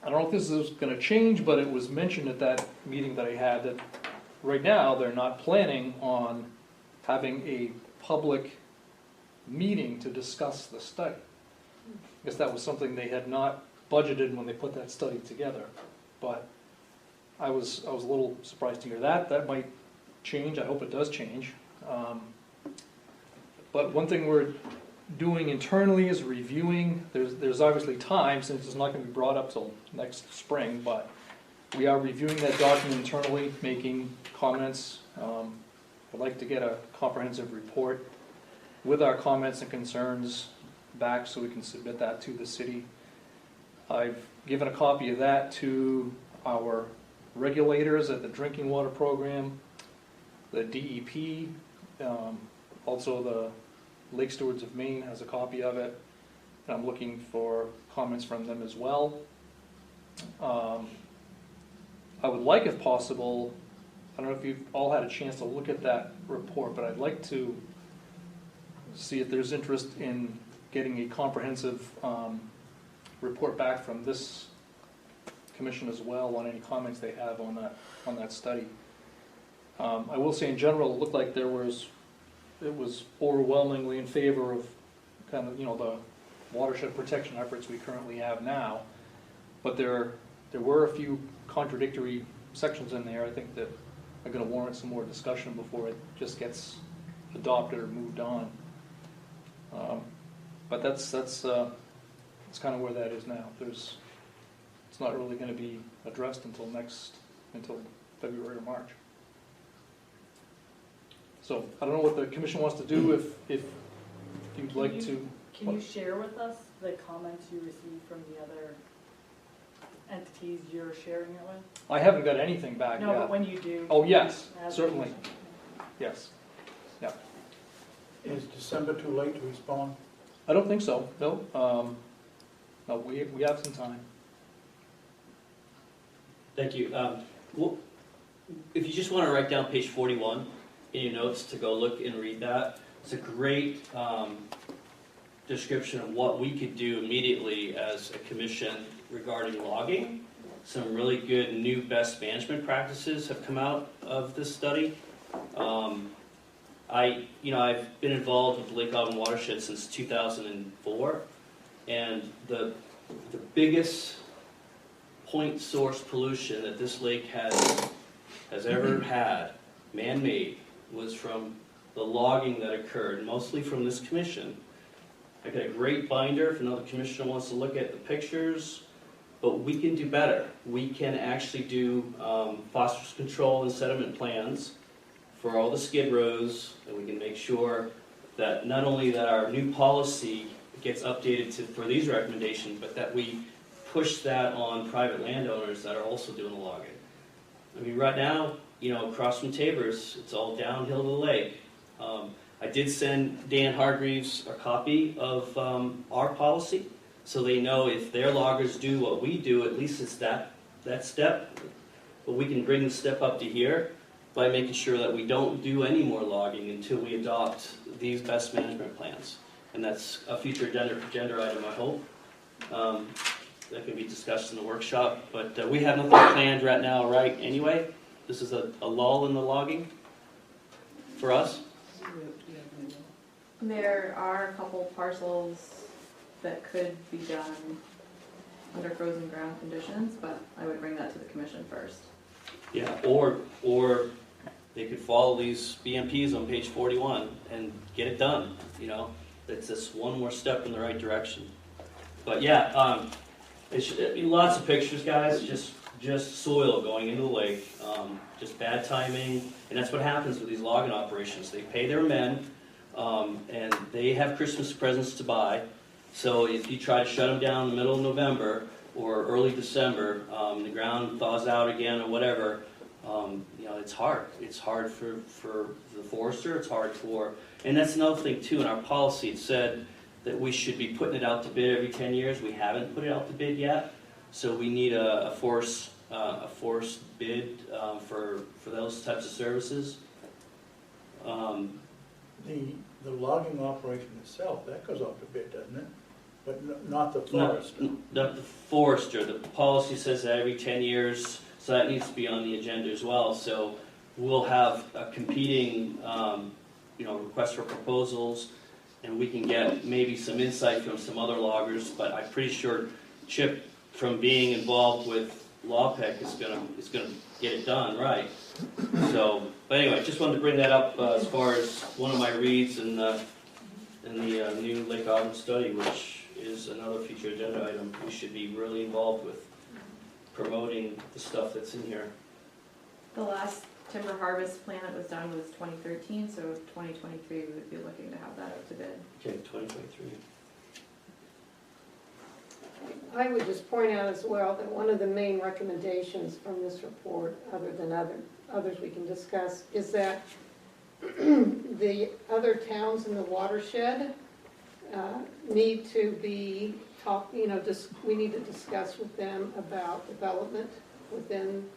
don't know if this is going to change, but it was mentioned at that meeting that I had that right now they're not planning on having a public meeting to discuss the study. I guess that was something they had not budgeted when they put that study together. But I was a little surprised to hear that. That might change. I hope it does change. But one thing we're doing internally is reviewing. There's obviously time, since it's not going to be brought up till next spring, but we are reviewing that document internally, making comments. I'd like to get a comprehensive report with our comments and concerns back so we can submit that to the city. I've given a copy of that to our regulators at the drinking water program, the DEP, also the Lake Stewards of Maine has a copy of it. And I'm looking for comments from them as well. I would like, if possible, I don't know if you've all had a chance to look at that report, but I'd like to see if there's interest in getting a comprehensive report back from this commission as well on any comments they have on that study. I will say in general, it looked like it was overwhelmingly in favor of kind of, the watershed protection efforts we currently have now. But there were a few contradictory sections in there, I think, that are going to warrant some more discussion before it just gets adopted or moved on. But that's kind of where that is now. It's not really going to be addressed until February or March. So I don't know what the commission wants to do. If you'd like to. Can you share with us the comments you received from the other entities you're sharing it with? I haven't got anything back yet. No, but when you do. Oh, yes, as certainly. a- Yes. Yeah. Is December too late to respond? I don't think so. No. No, we have some time. Thank you. Well, if you just want to write down page 41 in your notes to go look and read that, it's a great description of what we could do immediately as a commission regarding logging. Some really good new best management practices have come out of this study. I've been involved with the Lake Auburn Watershed since 2004, and the biggest point source pollution that this lake has ever had, man-made, was from the logging that occurred, mostly from this commission. I got a great binder if another commissioner wants to look at the pictures, but we can do better. We can actually do phosphorus control and sediment plans for all the skid rows, and we can make sure that not only that our new policy gets updated for these recommendations, but that we push that on private landowners that are also doing the logging. I mean, right now, across from Tabor's, it's all downhill to the lake. I did send Dan Hargreaves a copy of our policy, so they know if their loggers do what we do, at least it's that step. But we can bring the step up to here by making sure that we don't do any more logging until we adopt these best management plans. And that's a future agenda item, I hope. That can be discussed in the workshop. But we have nothing planned right now, right? Anyway, this is a lull in the logging for us. There are a couple parcels that could be done under frozen ground conditions, but I would bring that to the commission first. Yeah, or they could follow these BMPs on page 41 and get it done. It's just one more step in the right direction. But yeah, it should be lots of pictures, guys. Just soil going into the lake, just bad timing, and that's what happens with these logging operations. They pay their men, and they have Christmas presents to buy. So if you try to shut them down in the middle of November or early December, the ground thaws out again or whatever, it's hard. It's hard for the forester. It's hard and that's another thing too. In our policy, it said that we should be putting it out to bid every 10 years. We haven't put it out to bid yet, so we need a forest bid for those types of services. The logging operation itself, that goes off the bid, doesn't it? But not the forest. Not the forester. The policy says that every 10 years, so that needs to be on the agenda as well. So we'll have a competing, request for proposals, and we can get maybe some insight from some other loggers. But I'm pretty sure Chip, from being involved with LawPEC, is gonna get it done right. So, but anyway, just wanted to bring that up as far as one of my reads in the new Lake Auburn study, which is another future agenda item. We should be really involved with promoting the stuff that's in here. The last timber harvest plan that was done was 2013, so 2023 we would be looking to have that out to bid. Okay, 2023. I would just point out as well that one of the main recommendations from this report, other than others we can discuss, is that the other towns in the watershed need to be we need to discuss with them about development within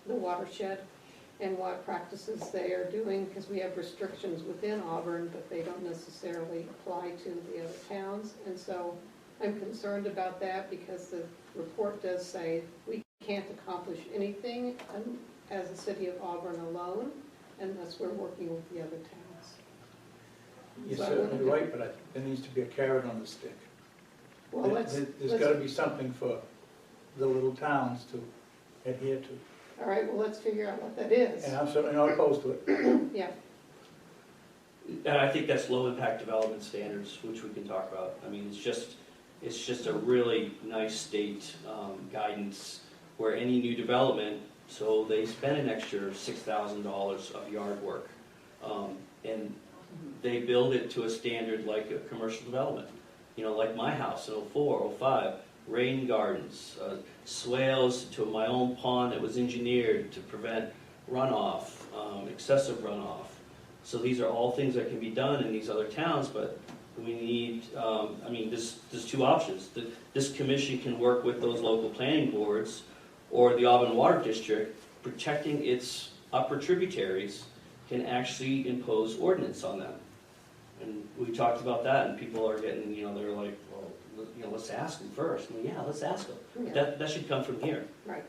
the watershed and what practices they are doing, because we have restrictions within Auburn, but they don't necessarily apply to the other towns. And so I'm concerned about that, because the report does say we can't accomplish anything as a city of Auburn alone unless we're working with the other towns. You're So I certainly wanted to- right, but there needs to be a carrot on the stick. Well, let's, There's gotta be something for the little towns to adhere to. all right, well, let's figure out what that is. And I'm certainly not opposed to it. Yeah, And I think that's low-impact development standards, which we can talk about. I mean, it's just a really nice state guidance where any new development, so they spend an extra $6,000 of yard work. And they build it to a standard like a commercial development. You know, like my house in '04, '05, rain gardens, swales to my own pond that was engineered to prevent runoff, excessive runoff. So these are all things that can be done in these other towns, but we need, I mean, there's two options. This commission can work with those local planning boards or the Auburn Water District, protecting its upper tributaries, can actually impose ordinance on them. And we talked about that, and people are getting, you know, they're like, well, you know, let's ask them first. I mean, yeah, let's ask them. yeah, That should come from here. right.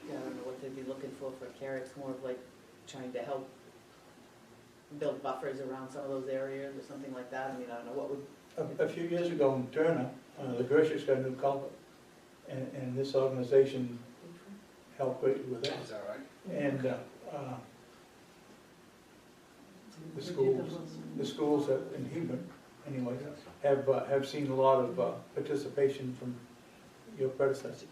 Yeah, I don't know what they'd be looking for carrots, more of like trying to help build buffers around some of those areas or something like that. I mean, I don't know, what would, A few years ago in Turner, the Gershicks got a new culvert, and this organization helped greatly with that. Is that right? And the schools in Hebron, anyway, have seen a lot of participation from your predecessor.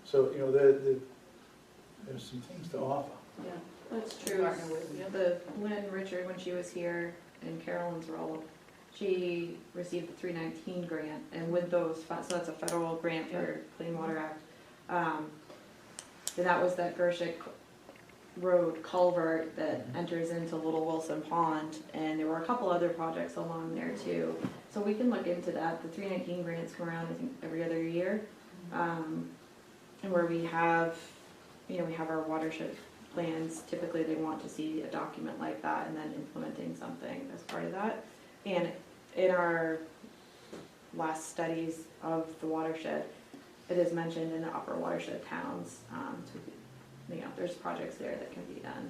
So, you know, there's some things to offer. Yeah, that's true. Partner with, yeah. The Lynn Richard, when she was here in Carolyn's role, she received the 319 grant, and with those funds, so that's a federal grant for Clean Water Act. And that was that Gershick Road culvert that enters into Little Wilson Pond, and there were a couple other projects along there too. So we can look into that. The 319 grants come around, I think, every other year. And where we have, you know, we have our watershed plans, typically they want to see a document like that and then implementing something as part of that. And in our last studies of the watershed, it is mentioned in the upper watershed towns, you know, there's projects there that can be done.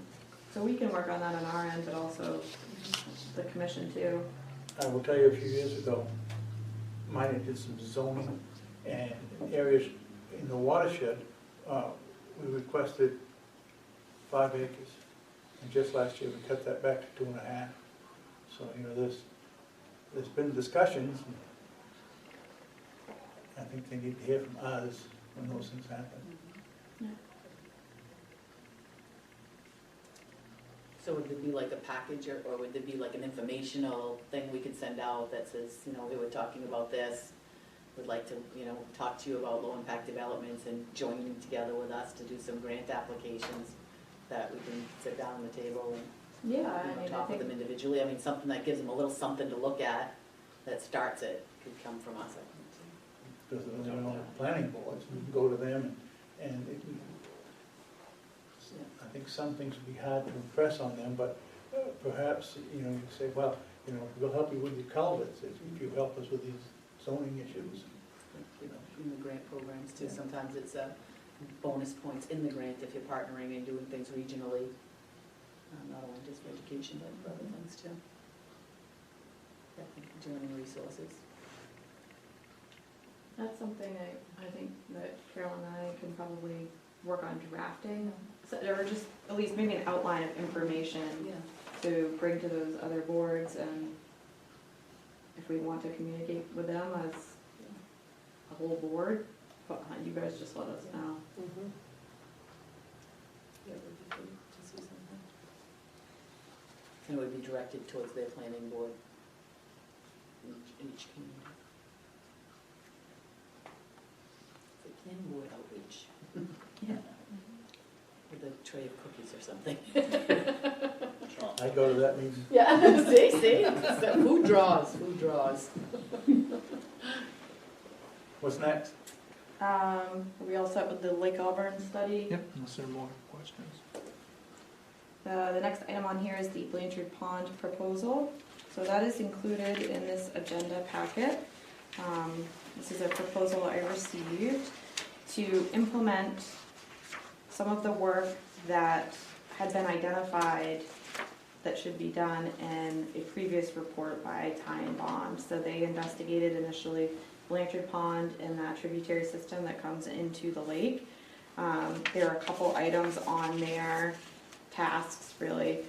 So we can work on that on our end, but also the commission too. I will tell you, a few years ago, mine did some zoning, and in areas in the watershed, we requested 5 acres. And just last year, we cut that back to 2.5. So, you know, there's been discussions. I think they need to hear from others when those things happen. so would there be like a package, or would there be like an informational thing we could send out that says, you know, we were talking about this, would like to, you know, talk to you about low impact developments and joining together with us to do some grant applications, that we can sit down on the table and, Yeah, you know, I mean, I talk with them think, individually? I mean, something that gives them a little something to look at that starts it could come from us, I think. Because they're on the planning boards, we can go to them, and I think some things would be hard to impress on them, but perhaps, you know, you say, well, you know, we'll help you with your culverts if you help us with these zoning issues, you know. In the grant programs too, sometimes it's bonus points in the grant if you're partnering and doing things regionally, not only just for education, but for other things too. Yeah, I think joining resources. that's something I think that Carol and I can probably work on drafting, so, or just at least maybe an outline of information Yeah. to bring to those other boards, and if we want to communicate with them as a whole board, but you guys just let us know. Mhm. Yeah, it would be good to see something. And it would be directed towards their planning board in each community. The planning board outreach. Yeah. With a tray of cookies or something. I go to that meeting. Yeah, see, so food draws. What's next? Are we all set with the Lake Auburn study? Yep, unless there are more questions. The next item on here is the Blanchard Pond proposal. So that is included in this agenda packet. This is a proposal I received to implement some of the work that had been identified that should be done in a previous report by Ty and Bond. So they investigated initially Blanchard Pond and that tributary system that comes into the lake. There are a couple items on their tasks really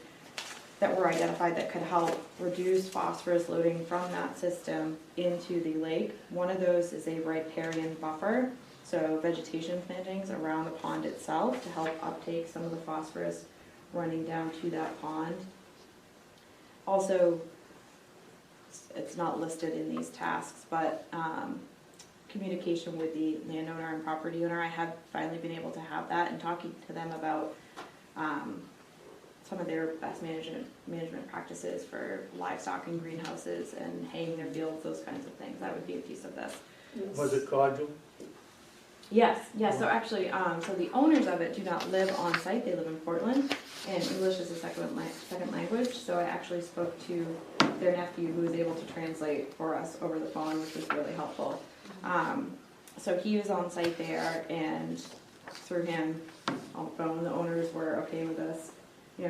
that were identified that could help reduce phosphorus loading from that system into the lake. One of those is a riparian buffer, so vegetation plantings around the pond itself to help uptake some of the phosphorus running down to that pond. Also, it's not listed in these tasks, but communication with the landowner and property owner. I have finally been able to have that and talking to them about some of their best management practices for livestock and greenhouses and haying their fields, those kinds of things. That would be a piece of this. Was it cordial? Yes, so actually, so the owners of it do not live on site, they live in Portland, and English is a second language, so I actually spoke to their nephew who was able to translate for us over the phone, which was really helpful. So he was on site there, and through him on the phone, the owners were okay with us,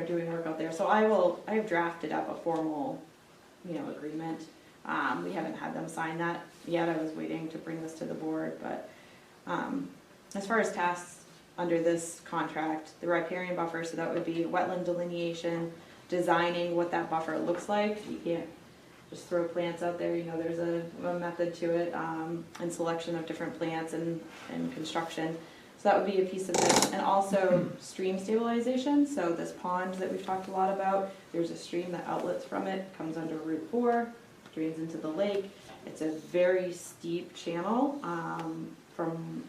doing work out there. So I have drafted up a formal, agreement. We haven't had them sign that yet. I was waiting to bring this to the board, but as far as tasks under this contract, the riparian buffer, so that would be wetland delineation, designing what that buffer looks like. You can't just throw plants out there, there's a method to it, and selection of different plants and construction. So that would be a piece of this. And also stream stabilization. So this pond that we've talked a lot about, there's a stream that outlets from it, comes under Route 4, drains into the lake. It's a very steep channel from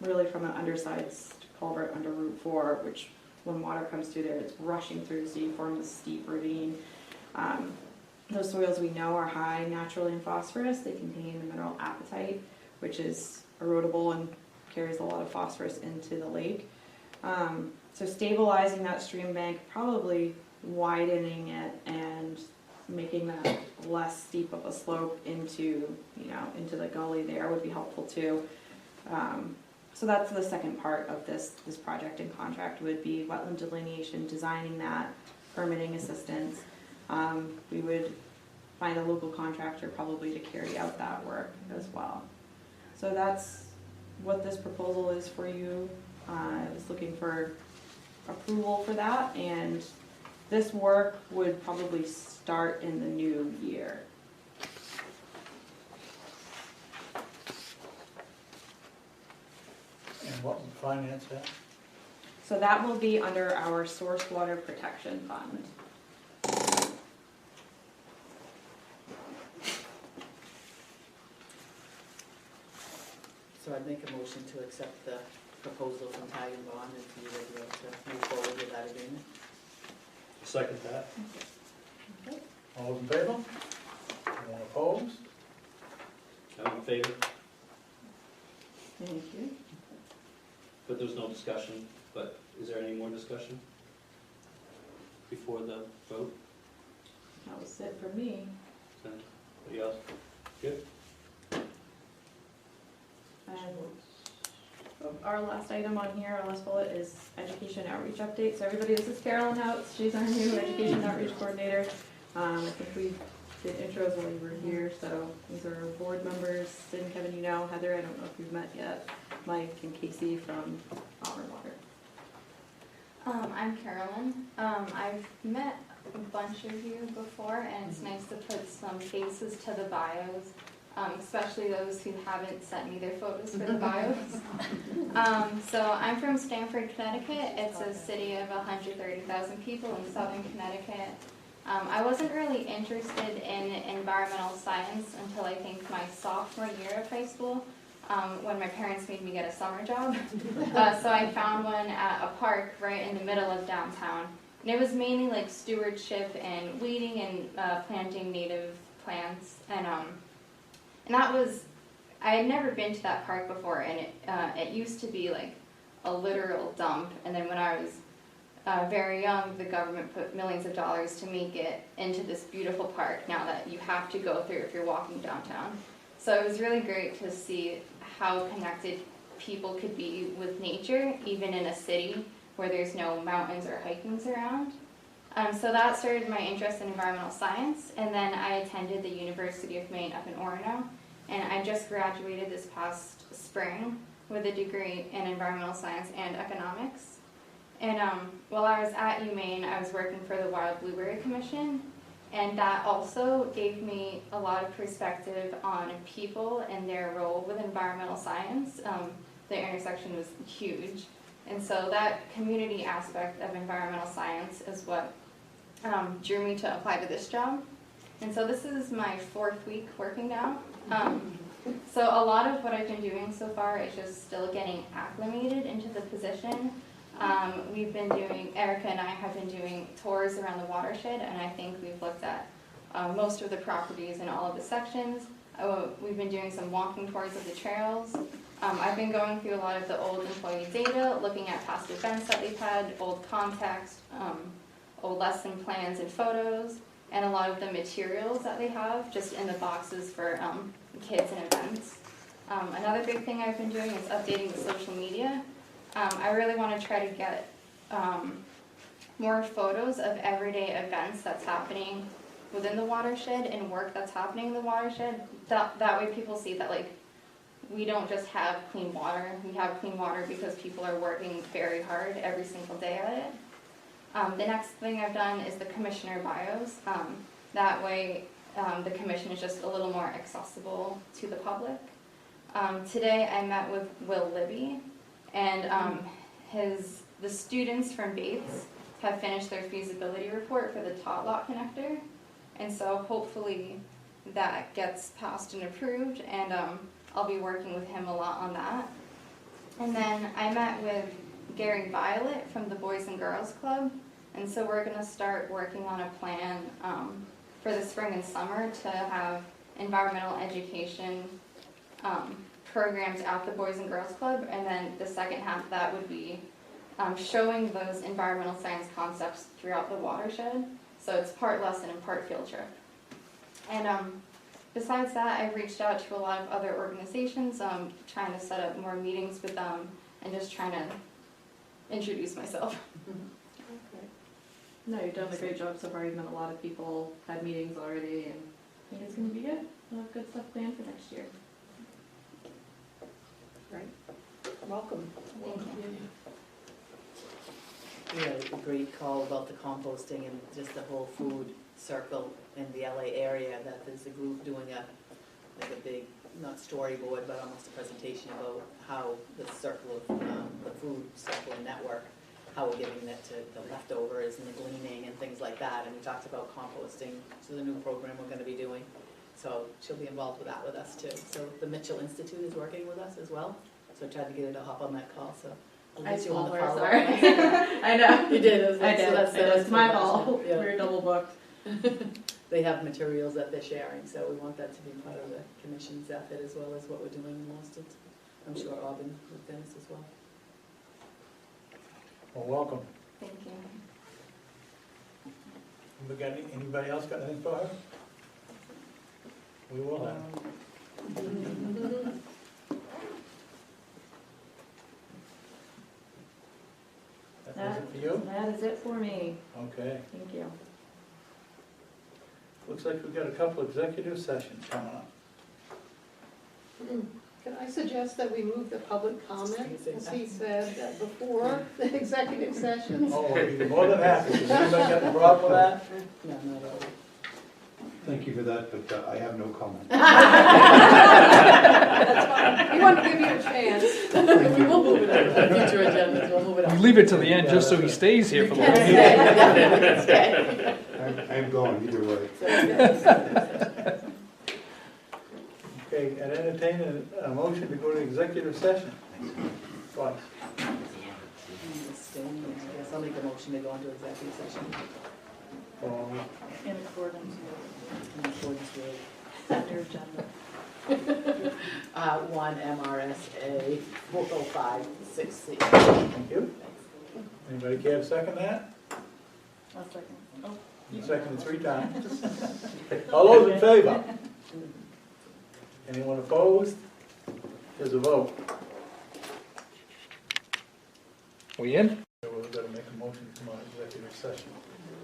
an undersized culvert under Route 4, which when water comes through there, it's rushing through, so you form this steep ravine. Those soils we know are high naturally in phosphorus. They contain the mineral apatite, which is erodible and carries a lot of phosphorus into the lake. So stabilizing that stream bank, probably widening it and making that less steep of a slope into the gully there would be helpful too. So that's the second part of this project and contract would be wetland delineation, designing that, permitting assistance. We would find a local contractor probably to carry out that work as well. So that's what this proposal is for you. I was looking for approval for that, and this work would probably start in the new year. And what would finance that? So that will be under our source water protection fund. So I'd make a motion to accept the proposal from Ty and Bond and for you to be able to move forward with that agreement. Second that. Okay. All those in favor? Anyone opposed? I'm in favor, Thank you. but there's no discussion. But is there any more discussion before the vote? That was it for me. Anybody else? Good? And our last item on here, our last bullet is education outreach update. So everybody, this is Carolyn Houts. She's our new education outreach coordinator. I think we did intros while you were here. So these are our board members. Sid and Kevin, Heather, I don't know if you've met yet. Mike and Casey from Auburn Water. I'm Carolyn. I've met a bunch of you before, and it's nice to put some faces to the bios. Especially those who haven't sent me their photos for the bios. So I'm from Stamford, Connecticut. It's a city of 130,000 people in southern Connecticut. I wasn't really interested in environmental science until I think my sophomore year of high school, when my parents made me get a summer job. So I found one at a park right in the middle of downtown. And it was mainly like stewardship and weeding and planting native plants. And that was I had never been to that park before, and it used to be like a literal dump. And then when I was very young, the government put millions of dollars to make it into this beautiful park now that you have to go through if you're walking downtown. So it was really great to see how connected people could be with nature, even in a city where there's no mountains or hikings around. So that started my interest in environmental science, and then I attended the University of Maine up in Orono, and I just graduated this past spring with a degree in environmental science and economics. And while I was at UMaine, I was working for the Wild Blueberry Commission, and that also gave me a lot of perspective on people and their role with environmental science. The intersection was huge. And so that community aspect of environmental science is what drew me to apply to this job. And so this is my 4th week working now. So a lot of what I've been doing so far is just still getting acclimated into the position. We've been doing, Erica and I have been doing tours around the watershed, and I think we've looked at most of the properties in all of the sections. We've been doing some walking tours of the trails. I've been going through a lot of the old employee data, looking at past events that they've had, old context, old lesson plans and photos, and a lot of the materials that they have just in the boxes for kids and events. Another big thing I've been doing is updating the social media. I really want to try to get more photos of everyday events that's happening within the watershed and work that's happening in the watershed. That way people see that, like, we don't just have clean water. We have clean water because people are working very hard every single day at it. The next thing I've done is the commissioner bios. That way the commission is just a little more accessible to the public. Today I met with Will Libby, and the students from Bates have finished their feasibility report for the tot lot connector, and so hopefully that gets passed and approved, and I'll be working with him a lot on that. And then I met with Gary Violet from the Boys and Girls Club, and so we're going to start working on a plan for the spring and summer to have environmental education programs at the Boys and Girls Club, and then the second half of that would be showing those environmental science concepts throughout the watershed. So it's part lesson and part field trip. And besides that, I've reached out to a lot of other organizations, trying to set up more meetings with them and just trying to introduce myself. No, you've done a great job so far. You've met a lot of people, had meetings already, and I think it's going to be good. We'll have good stuff planned for next year. Right. Welcome. Thank you. We had a great call about the composting and just the whole food circle in the LA area, that there's a group doing a big, not storyboard, but almost a presentation about how the circle of the food circle and network, how we're giving it to the leftovers and the gleaning and things like that. And we talked about composting, which is a new program we're going to be doing. So she'll be involved with that with us too. So the Mitchell Institute is working with us as well. So I tried to get her to hop on that call. So I you told on the her, follow-up. sorry. I know. You did. I did. It was my fault. Yeah. We were double booked. They have materials that they're sharing, so we want that to be part of the commission's effort as well as what we're doing in Boston. I'm sure Auburn with Dennis as well. Well, welcome. Thank you. Anybody else got anything for her? We will have. That was it for you? That is it for me. Okay. Thank you. Looks like we've got a couple executive sessions coming up. Can I suggest that we move the public comment, as he said, before the executive sessions? Oh, we'd be more than happy. Does anybody got a problem with that? No, not at all. Thank you for that, but I have no comment. That's fine. We want to give you a chance. We will move it on future agendas, we'll move it We on. leave it to the end just so he stays here for the whole Yes, meeting. yeah, definitely, stay. I'm going either way. Okay, and entertain a motion to go to executive session. Twice. Yes, I'll make a motion to go into executive session For In accordance in accordance with with your agenda. 1 MRSA 405-6C. Thank you. Anybody care to second that? I'll second. Oh, You seconded 3 times. All those in favor? Anyone opposed? There's a vote. We in? So we're going to make a motion to come out of executive session.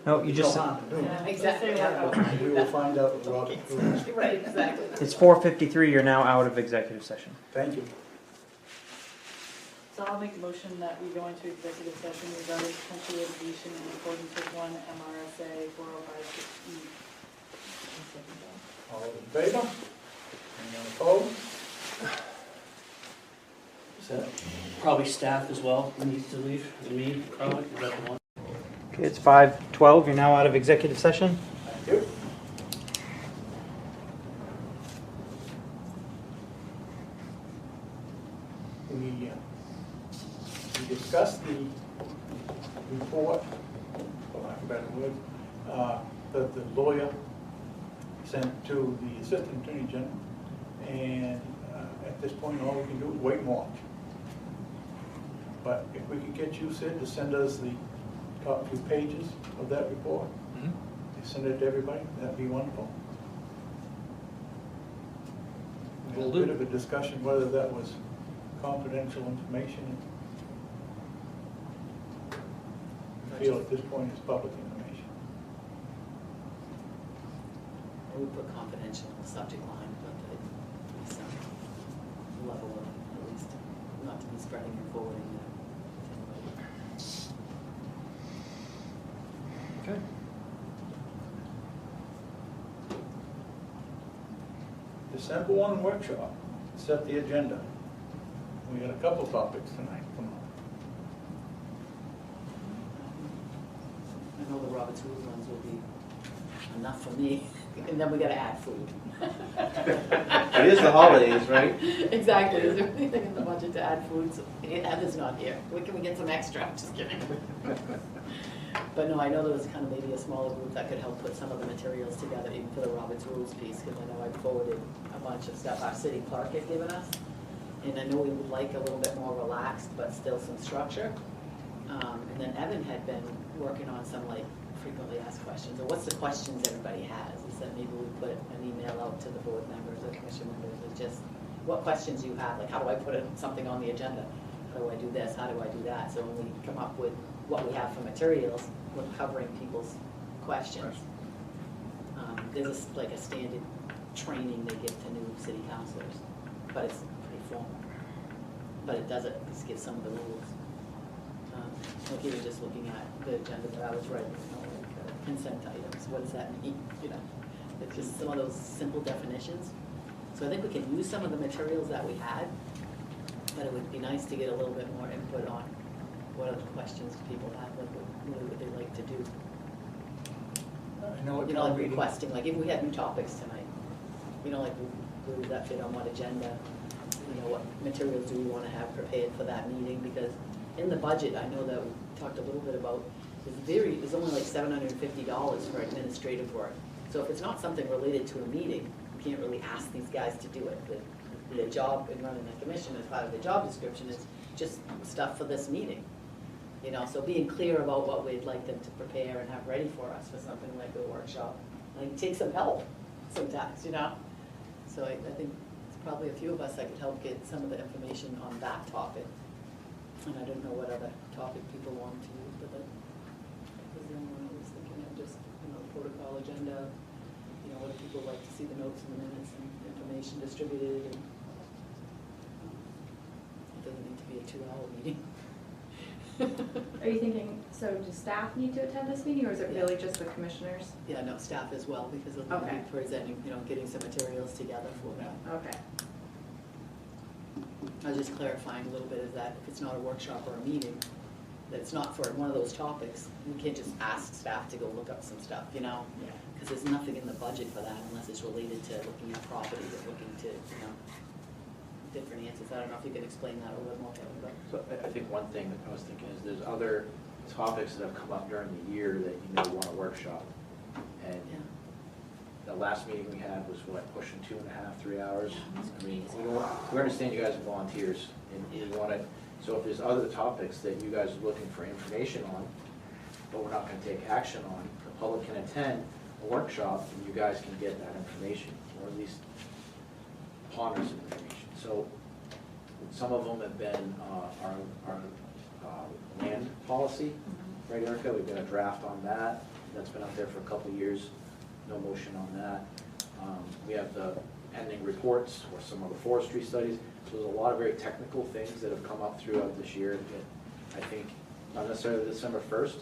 No, you just, No harm to do it. yeah, Exactly. let's say we're out. We will find out with Robert rules. Right, exactly. it's 4:53, you're now out of executive session. Thank you. So I'll make a motion that we go into executive session regarding potential litigation in accordance with 1 MRSA 405-6E. All those in favor? Anyone opposed? Is that probably staff as well needs to leave, and me, probably, is that the one? Okay, it's 5:12, you're now out of executive session. Thank you. We discussed the report, for lack of a better word, that the lawyer sent to the Assistant Attorney General, and at this point, all we can do is wait and watch. But if we could get you, Sid, to send us the top 2 pages of that report, Mhm. send it to everybody, that'd be wonderful. We had a Will do. bit of a discussion whether that was confidential information. I feel at this point it's public information. I would put confidential in the subject line, but at some level of, at least, not to be spreading and forwarding that. Okay. December 1 workshop, set the agenda. We got a couple topics tonight. Come on. I know the Robert's Rules ones will be enough for me, and then we gotta add food. It is the holidays, right? Exactly, is there anything in the budget to add food? So, Heather's not here, where can we get some extra? Just kidding. But no, I know there was kind of maybe a smaller group that could help put some of the materials together, even for the Robert's Rules piece, because I know I forwarded a bunch of stuff our city clerk had given us. And I know we would like a little bit more relaxed, but still some structure. And then Evan had been working on some like frequently asked questions, or what's the questions everybody has? He said maybe we put an email out to the board members or commission members with just what questions you have, like how do I put something on the agenda? How do I do this? How do I do that? So when we come up with what we have for materials, we're covering people's questions. There's like a standard training they give to new city councilors, but it's pretty formal. But it does just give some of the rules. Like even just looking at the agenda that I was writing, you know, like consent items, what does that mean? You know, it's just some of those simple definitions. So I think we can use some of the materials that we had, but it would be nice to get a little bit more input on what other questions people have, like what really would they like to do. I know what You know, like town meeting- requesting, like if we had new topics tonight, you know, like where would that fit on what agenda? You know, what materials do we want to have prepared for that meeting? Because in the budget, I know that we talked a little bit about, there's only like $750 for administrative work. So if it's not something related to a meeting, you can't really ask these guys to do it. The job in running the commission as part of the job description is just stuff for this meeting. You know, so being clear about what we'd like them to prepare and have ready for us for something like a workshop, like take some help sometimes, you know? So I think it's probably a few of us that could help get some of the information on that topic. And I don't know what other topic people want to use, but that was the only one I was thinking of, just, you know, protocol agenda, you know, what do people like to see the notes and the minutes and information distributed, and it doesn't need to be a 2-hour meeting. Are you thinking, so do staff need to attend this meeting, or is it really just the commissioners? Yeah, no, staff as well, because of Okay. presenting, you know, getting some materials together for them. Okay. I was just clarifying a little bit is that if it's not a workshop or a meeting, that it's not for one of those topics, we can't just ask staff to go look up some stuff, you know? Yeah. Because there's nothing in the budget for that unless it's related to looking at property or looking to, you know, different answers. I don't know if you can explain that a little bit more, Kevin, but. So I think one thing that I was thinking is there's other topics that have come up during the year that you may want a workshop. And Yeah. the last meeting we had was what, pushing 2.5, 3 hours? I mean, we understand you guys are volunteers, and you want to, so if there's other topics that you guys are looking for information on, but we're not going to take action on, the public can attend a workshop, and you guys can get that information, or at least ponder some information. So some of them have been our land policy, right, Erica? We've got a draft on that. That's been out there for a couple of years. No motion on that. We have the pending reports or some of the forestry studies. So there's a lot of very technical things that have come up throughout this year that I think, not necessarily December 1st,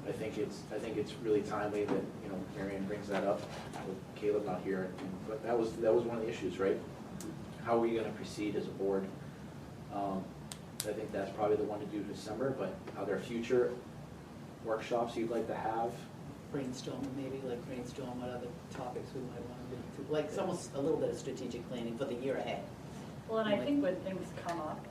I think it's really timely that, you know, Marianne brings that up with Caleb not here. But that was one of the issues, right? How are we going to proceed as a board? I think that's probably the one to do December, but are there future workshops you'd like to have? Brainstorm, maybe, like brainstorm what other topics we might want to do, like it's almost a little bit of strategic planning for the year ahead. Well, and I think when things come up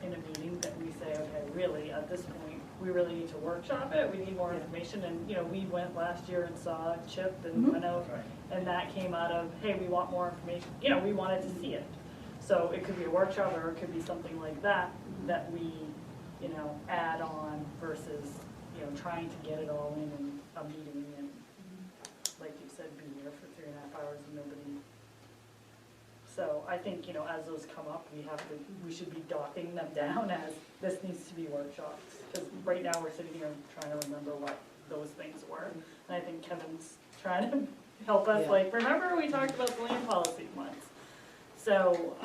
in a meeting that we say, okay, really, at this point, we really need to workshop it, we need more information, and, you know, we went last year and saw Chip and went out, and that came out of, hey, we want more information, you know, we wanted to see it. So it could be a workshop, or it could be something like that, that we, you know, add on versus, you know, trying to get it all in a meeting and, like you said, be here for 3.5 hours and nobody. So I think, you know, as those come up, we should be docking them down as this needs to be workshops. Because right now we're sitting here trying to remember what those things were. And I think Kevin's trying to help us, like, remember we talked about the land policy once. So,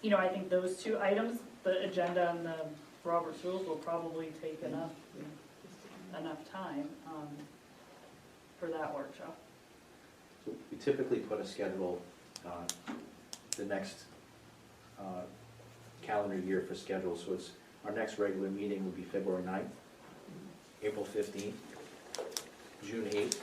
you know, I think those two items, the agenda and the Robert's rules, will probably take enough time for that workshop. So we typically put a schedule the next calendar year for schedule. So it's our next regular meeting would be February 9th, April 15th, June 8th.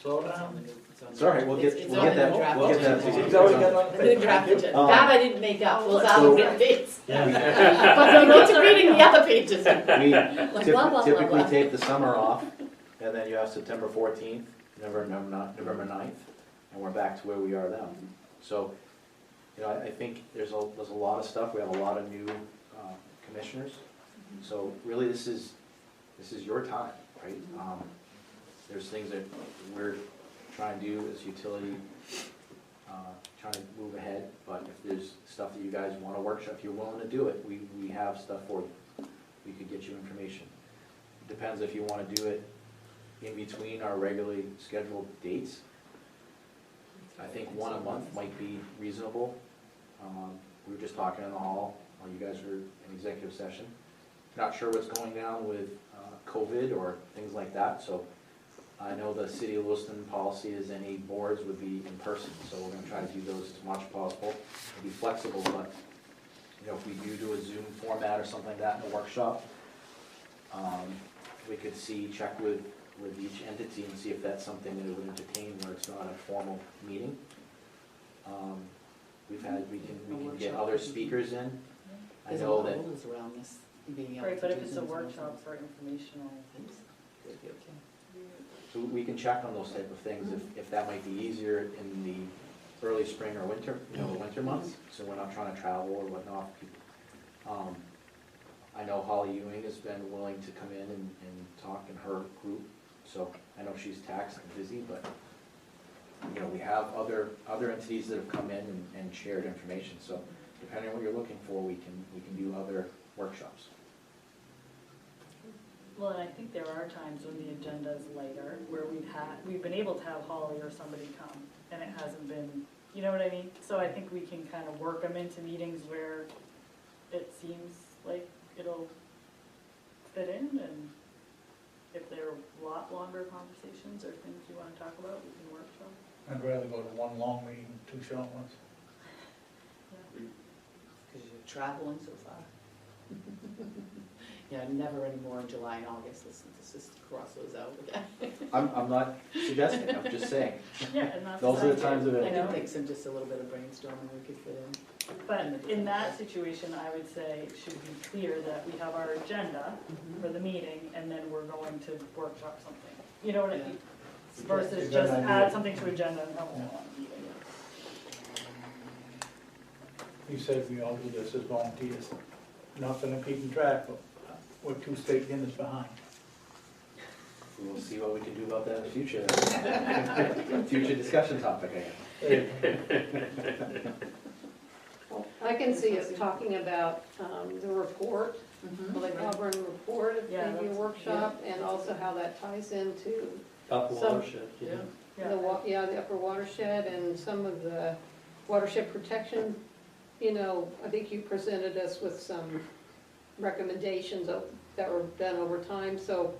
Slow down. It's all right, we'll get that. We'll get that to you. It's already got The new draft agenda. That I didn't make up, those So- are written dates. Yeah. But we get to reading the other pages. We Like blah, blah, typically blah. take the summer off, and then you have September 14th, November 9th, and we're back to where we are now. So, you know, I think there's a lot of stuff. We have a lot of new commissioners. So really, this is your time, right? There's things that we're trying to do as utility, trying to move ahead. But if there's stuff that you guys want to workshop, if you're willing to do it, we have stuff for you. We could get you information. Depends if you want to do it in between our regularly scheduled dates. I think one a month might be reasonable. We were just talking in the hall while you guys were in executive session. Not sure what's going down with COVID or things like that, so I know the City of Lewiston policy is any boards would be in person, so we're gonna try to do those as much as possible. It'll be flexible, but, you know, if we do a Zoom format or something like that in a workshop, we could check with each entity and see if that's something that it would entertain where it's not a formal meeting. We can get other speakers in. I There's a know lot that. of rules around this, being able to Right, but if do it's a Zooms and workshop things. for informational things. Would be okay. So we can check on those type of things, if that might be easier in the early spring or winter, you know, the winter months, so we're not trying to travel or whatnot. I know Holly Ewing has been willing to come in and talk in her group, so I know she's taxed and busy, but, you know, we have other entities that have come in and shared information, so depending on what you're looking for, we can do other workshops. Well, and I think there are times when the agenda is lighter, where we've been able to have Holly or somebody come, and it hasn't been, you know what I mean? So I think we can kind of work them into meetings where it seems like it'll fit in, and if there are a lot longer conversations or things you want to talk about, we can workshop. I'd rather go to one long meeting than 2 short ones. Because you're traveling so far. Yeah, never anymore in July and August, let's just cross those out again. I'm not suggesting, I'm just saying. Yeah, and that's. Those are the times of I it. do think some, just a little bit of brainstorming we could fit in. But in that situation, I would say it should be clear that we have our agenda for the meeting, and then we're going to workshop something. You know what I mean? versus Good just idea. add something to agenda and have a long meeting. You said we all do this as volunteers. Not that I'm keeping track, but we're 2 state dinners behind. We'll see what we can do about that in the future. Future discussion topic, I guess. I can see us talking about the report, Mhm. the Auburn report, if Yeah, maybe a that's- workshop, and also how that ties into Upper Some- watershed, yeah. the upper watershed and some of the watershed protection. I think you presented us with some recommendations that were done over time, so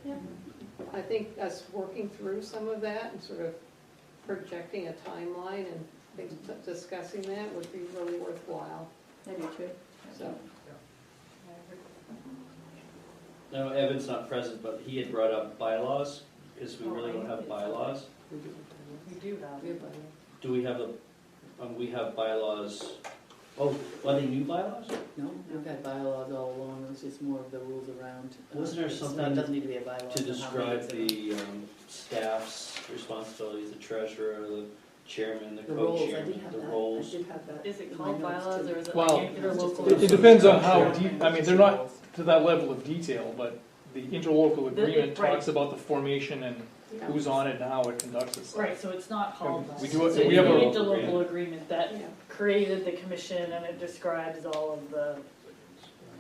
I think us working through some of that and sort of projecting a timeline and discussing that would be really worthwhile, I do too. so. No, Evan's not present, but he had brought up bylaws, because we really don't have bylaws. We do have. We have bylaws. Do we have we have bylaws, are they new bylaws? No, we've had bylaws all along, it was just more of the rules around. Wasn't there it's not- something It doesn't need to be a bylaw. To it's on how many describe it's in. the staff's responsibilities, the treasurer, the chairman, the The roles, I did co-chairman, have the that, I roles? did have that. Is it in my called notes, bylaws too. or is it Well, like interlocal? It depends on how deep, I mean, they're not to that level of detail, but the interlocal agreement right. talks about the formation and Yeah. who's on it and how it conducts itself. Right, so it's not called We bylaws. do it- It's we have an a- interlocal agreement that Yeah. created the commission and it describes all of the,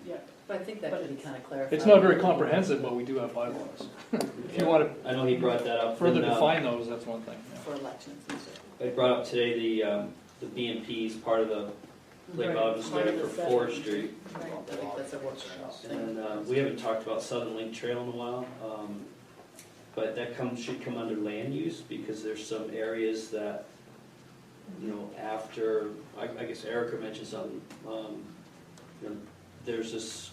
yeah. But I think that But could be it's- kind of clarified. It's not very comprehensive, but we do have bylaws. If you want to I know he brought that up. further and, define those, that's one thing. yeah. For elections and stuff. I brought up today the BMP is part of the Lake Right, Auburn part study of for the study. forestry. I think that's a workshop thing. And we haven't talked about Southern Link Trail in a while, but that should come under land use, because there's some areas that, after, I guess Erica mentioned something, there's this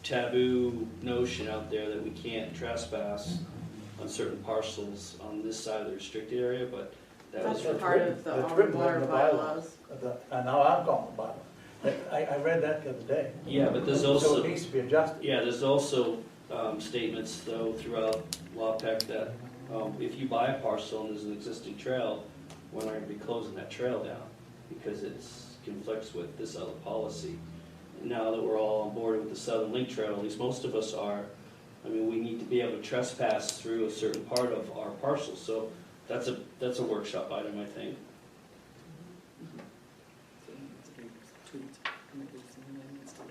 taboo notion out there that we can't trespass on certain parcels on this side of the restricted area, but that was That's part of the That's Auburn written in water the bylaws. And now I'm calling it bylaw. I read that the other day. Yeah, but there's So also, it needs to be adjusted. yeah, there's also statements though throughout LawPEC that if you buy a parcel and there's an existing trail, we're not gonna be closing that trail down because it conflicts with this other policy. And now that we're all on board with the Southern Link Trail, at least most of us are, we need to be able to trespass through a certain part of our parcel, so that's a workshop item, I think. So it needs to be tweaked, maybe some amendments to it.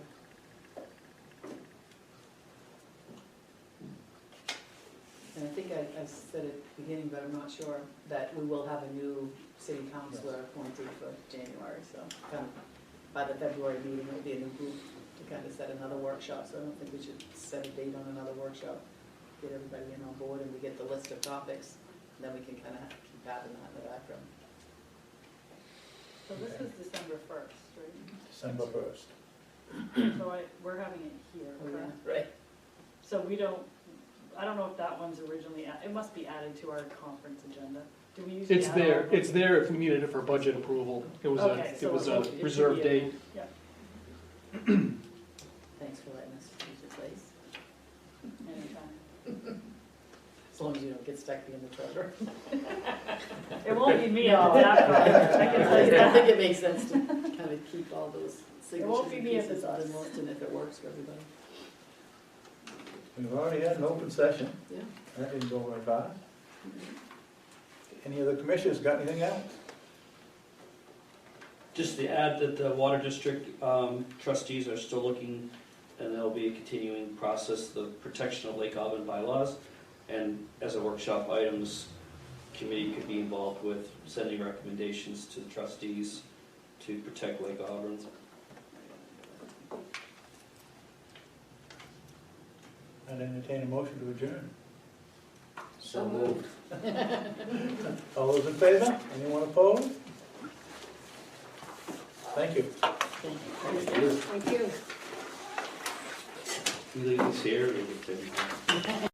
And I think I said at the beginning, but I'm not sure, that we will have a new city councilor appointed for January, so kind of by the February meeting, it'll be a new group to kind of set another workshop, so I don't think we should set a date on another workshop. Get everybody in on board and we get the list of topics, and then we can kind of keep having that in the background. So this is December 1st, right? December 1st. So we're having it here, Oh, correct? yeah, right. So I don't know if that one's originally, it must be added to our conference agenda. Do we usually It's add there, all- it's there if we needed it for budget approval. It was Okay, a, so it was it a should be reserved in date. there. Thanks for letting us use your place, Yeah, anytime. as long as you don't get stuck being the treasurer. It won't be me all after, I can tell you I don't think that. it makes sense to kind of keep all those It won't signatures be in me if pieces it's of us. the most, and if it works for everybody. We've already had an open session. Yeah. That didn't go very far. Any other commissioners got anything else? Just to add that the Water District trustees are still looking, and there'll be a continuing process, the protection of Lake Auburn bylaws. And as a workshop item, this committee could be involved with sending recommendations to the trustees to protect Lake Auburn. I'd entertain a motion to adjourn. So moved. All those in favor? Anyone opposed? Thank you. Thank you. We leave this here, or we can take it?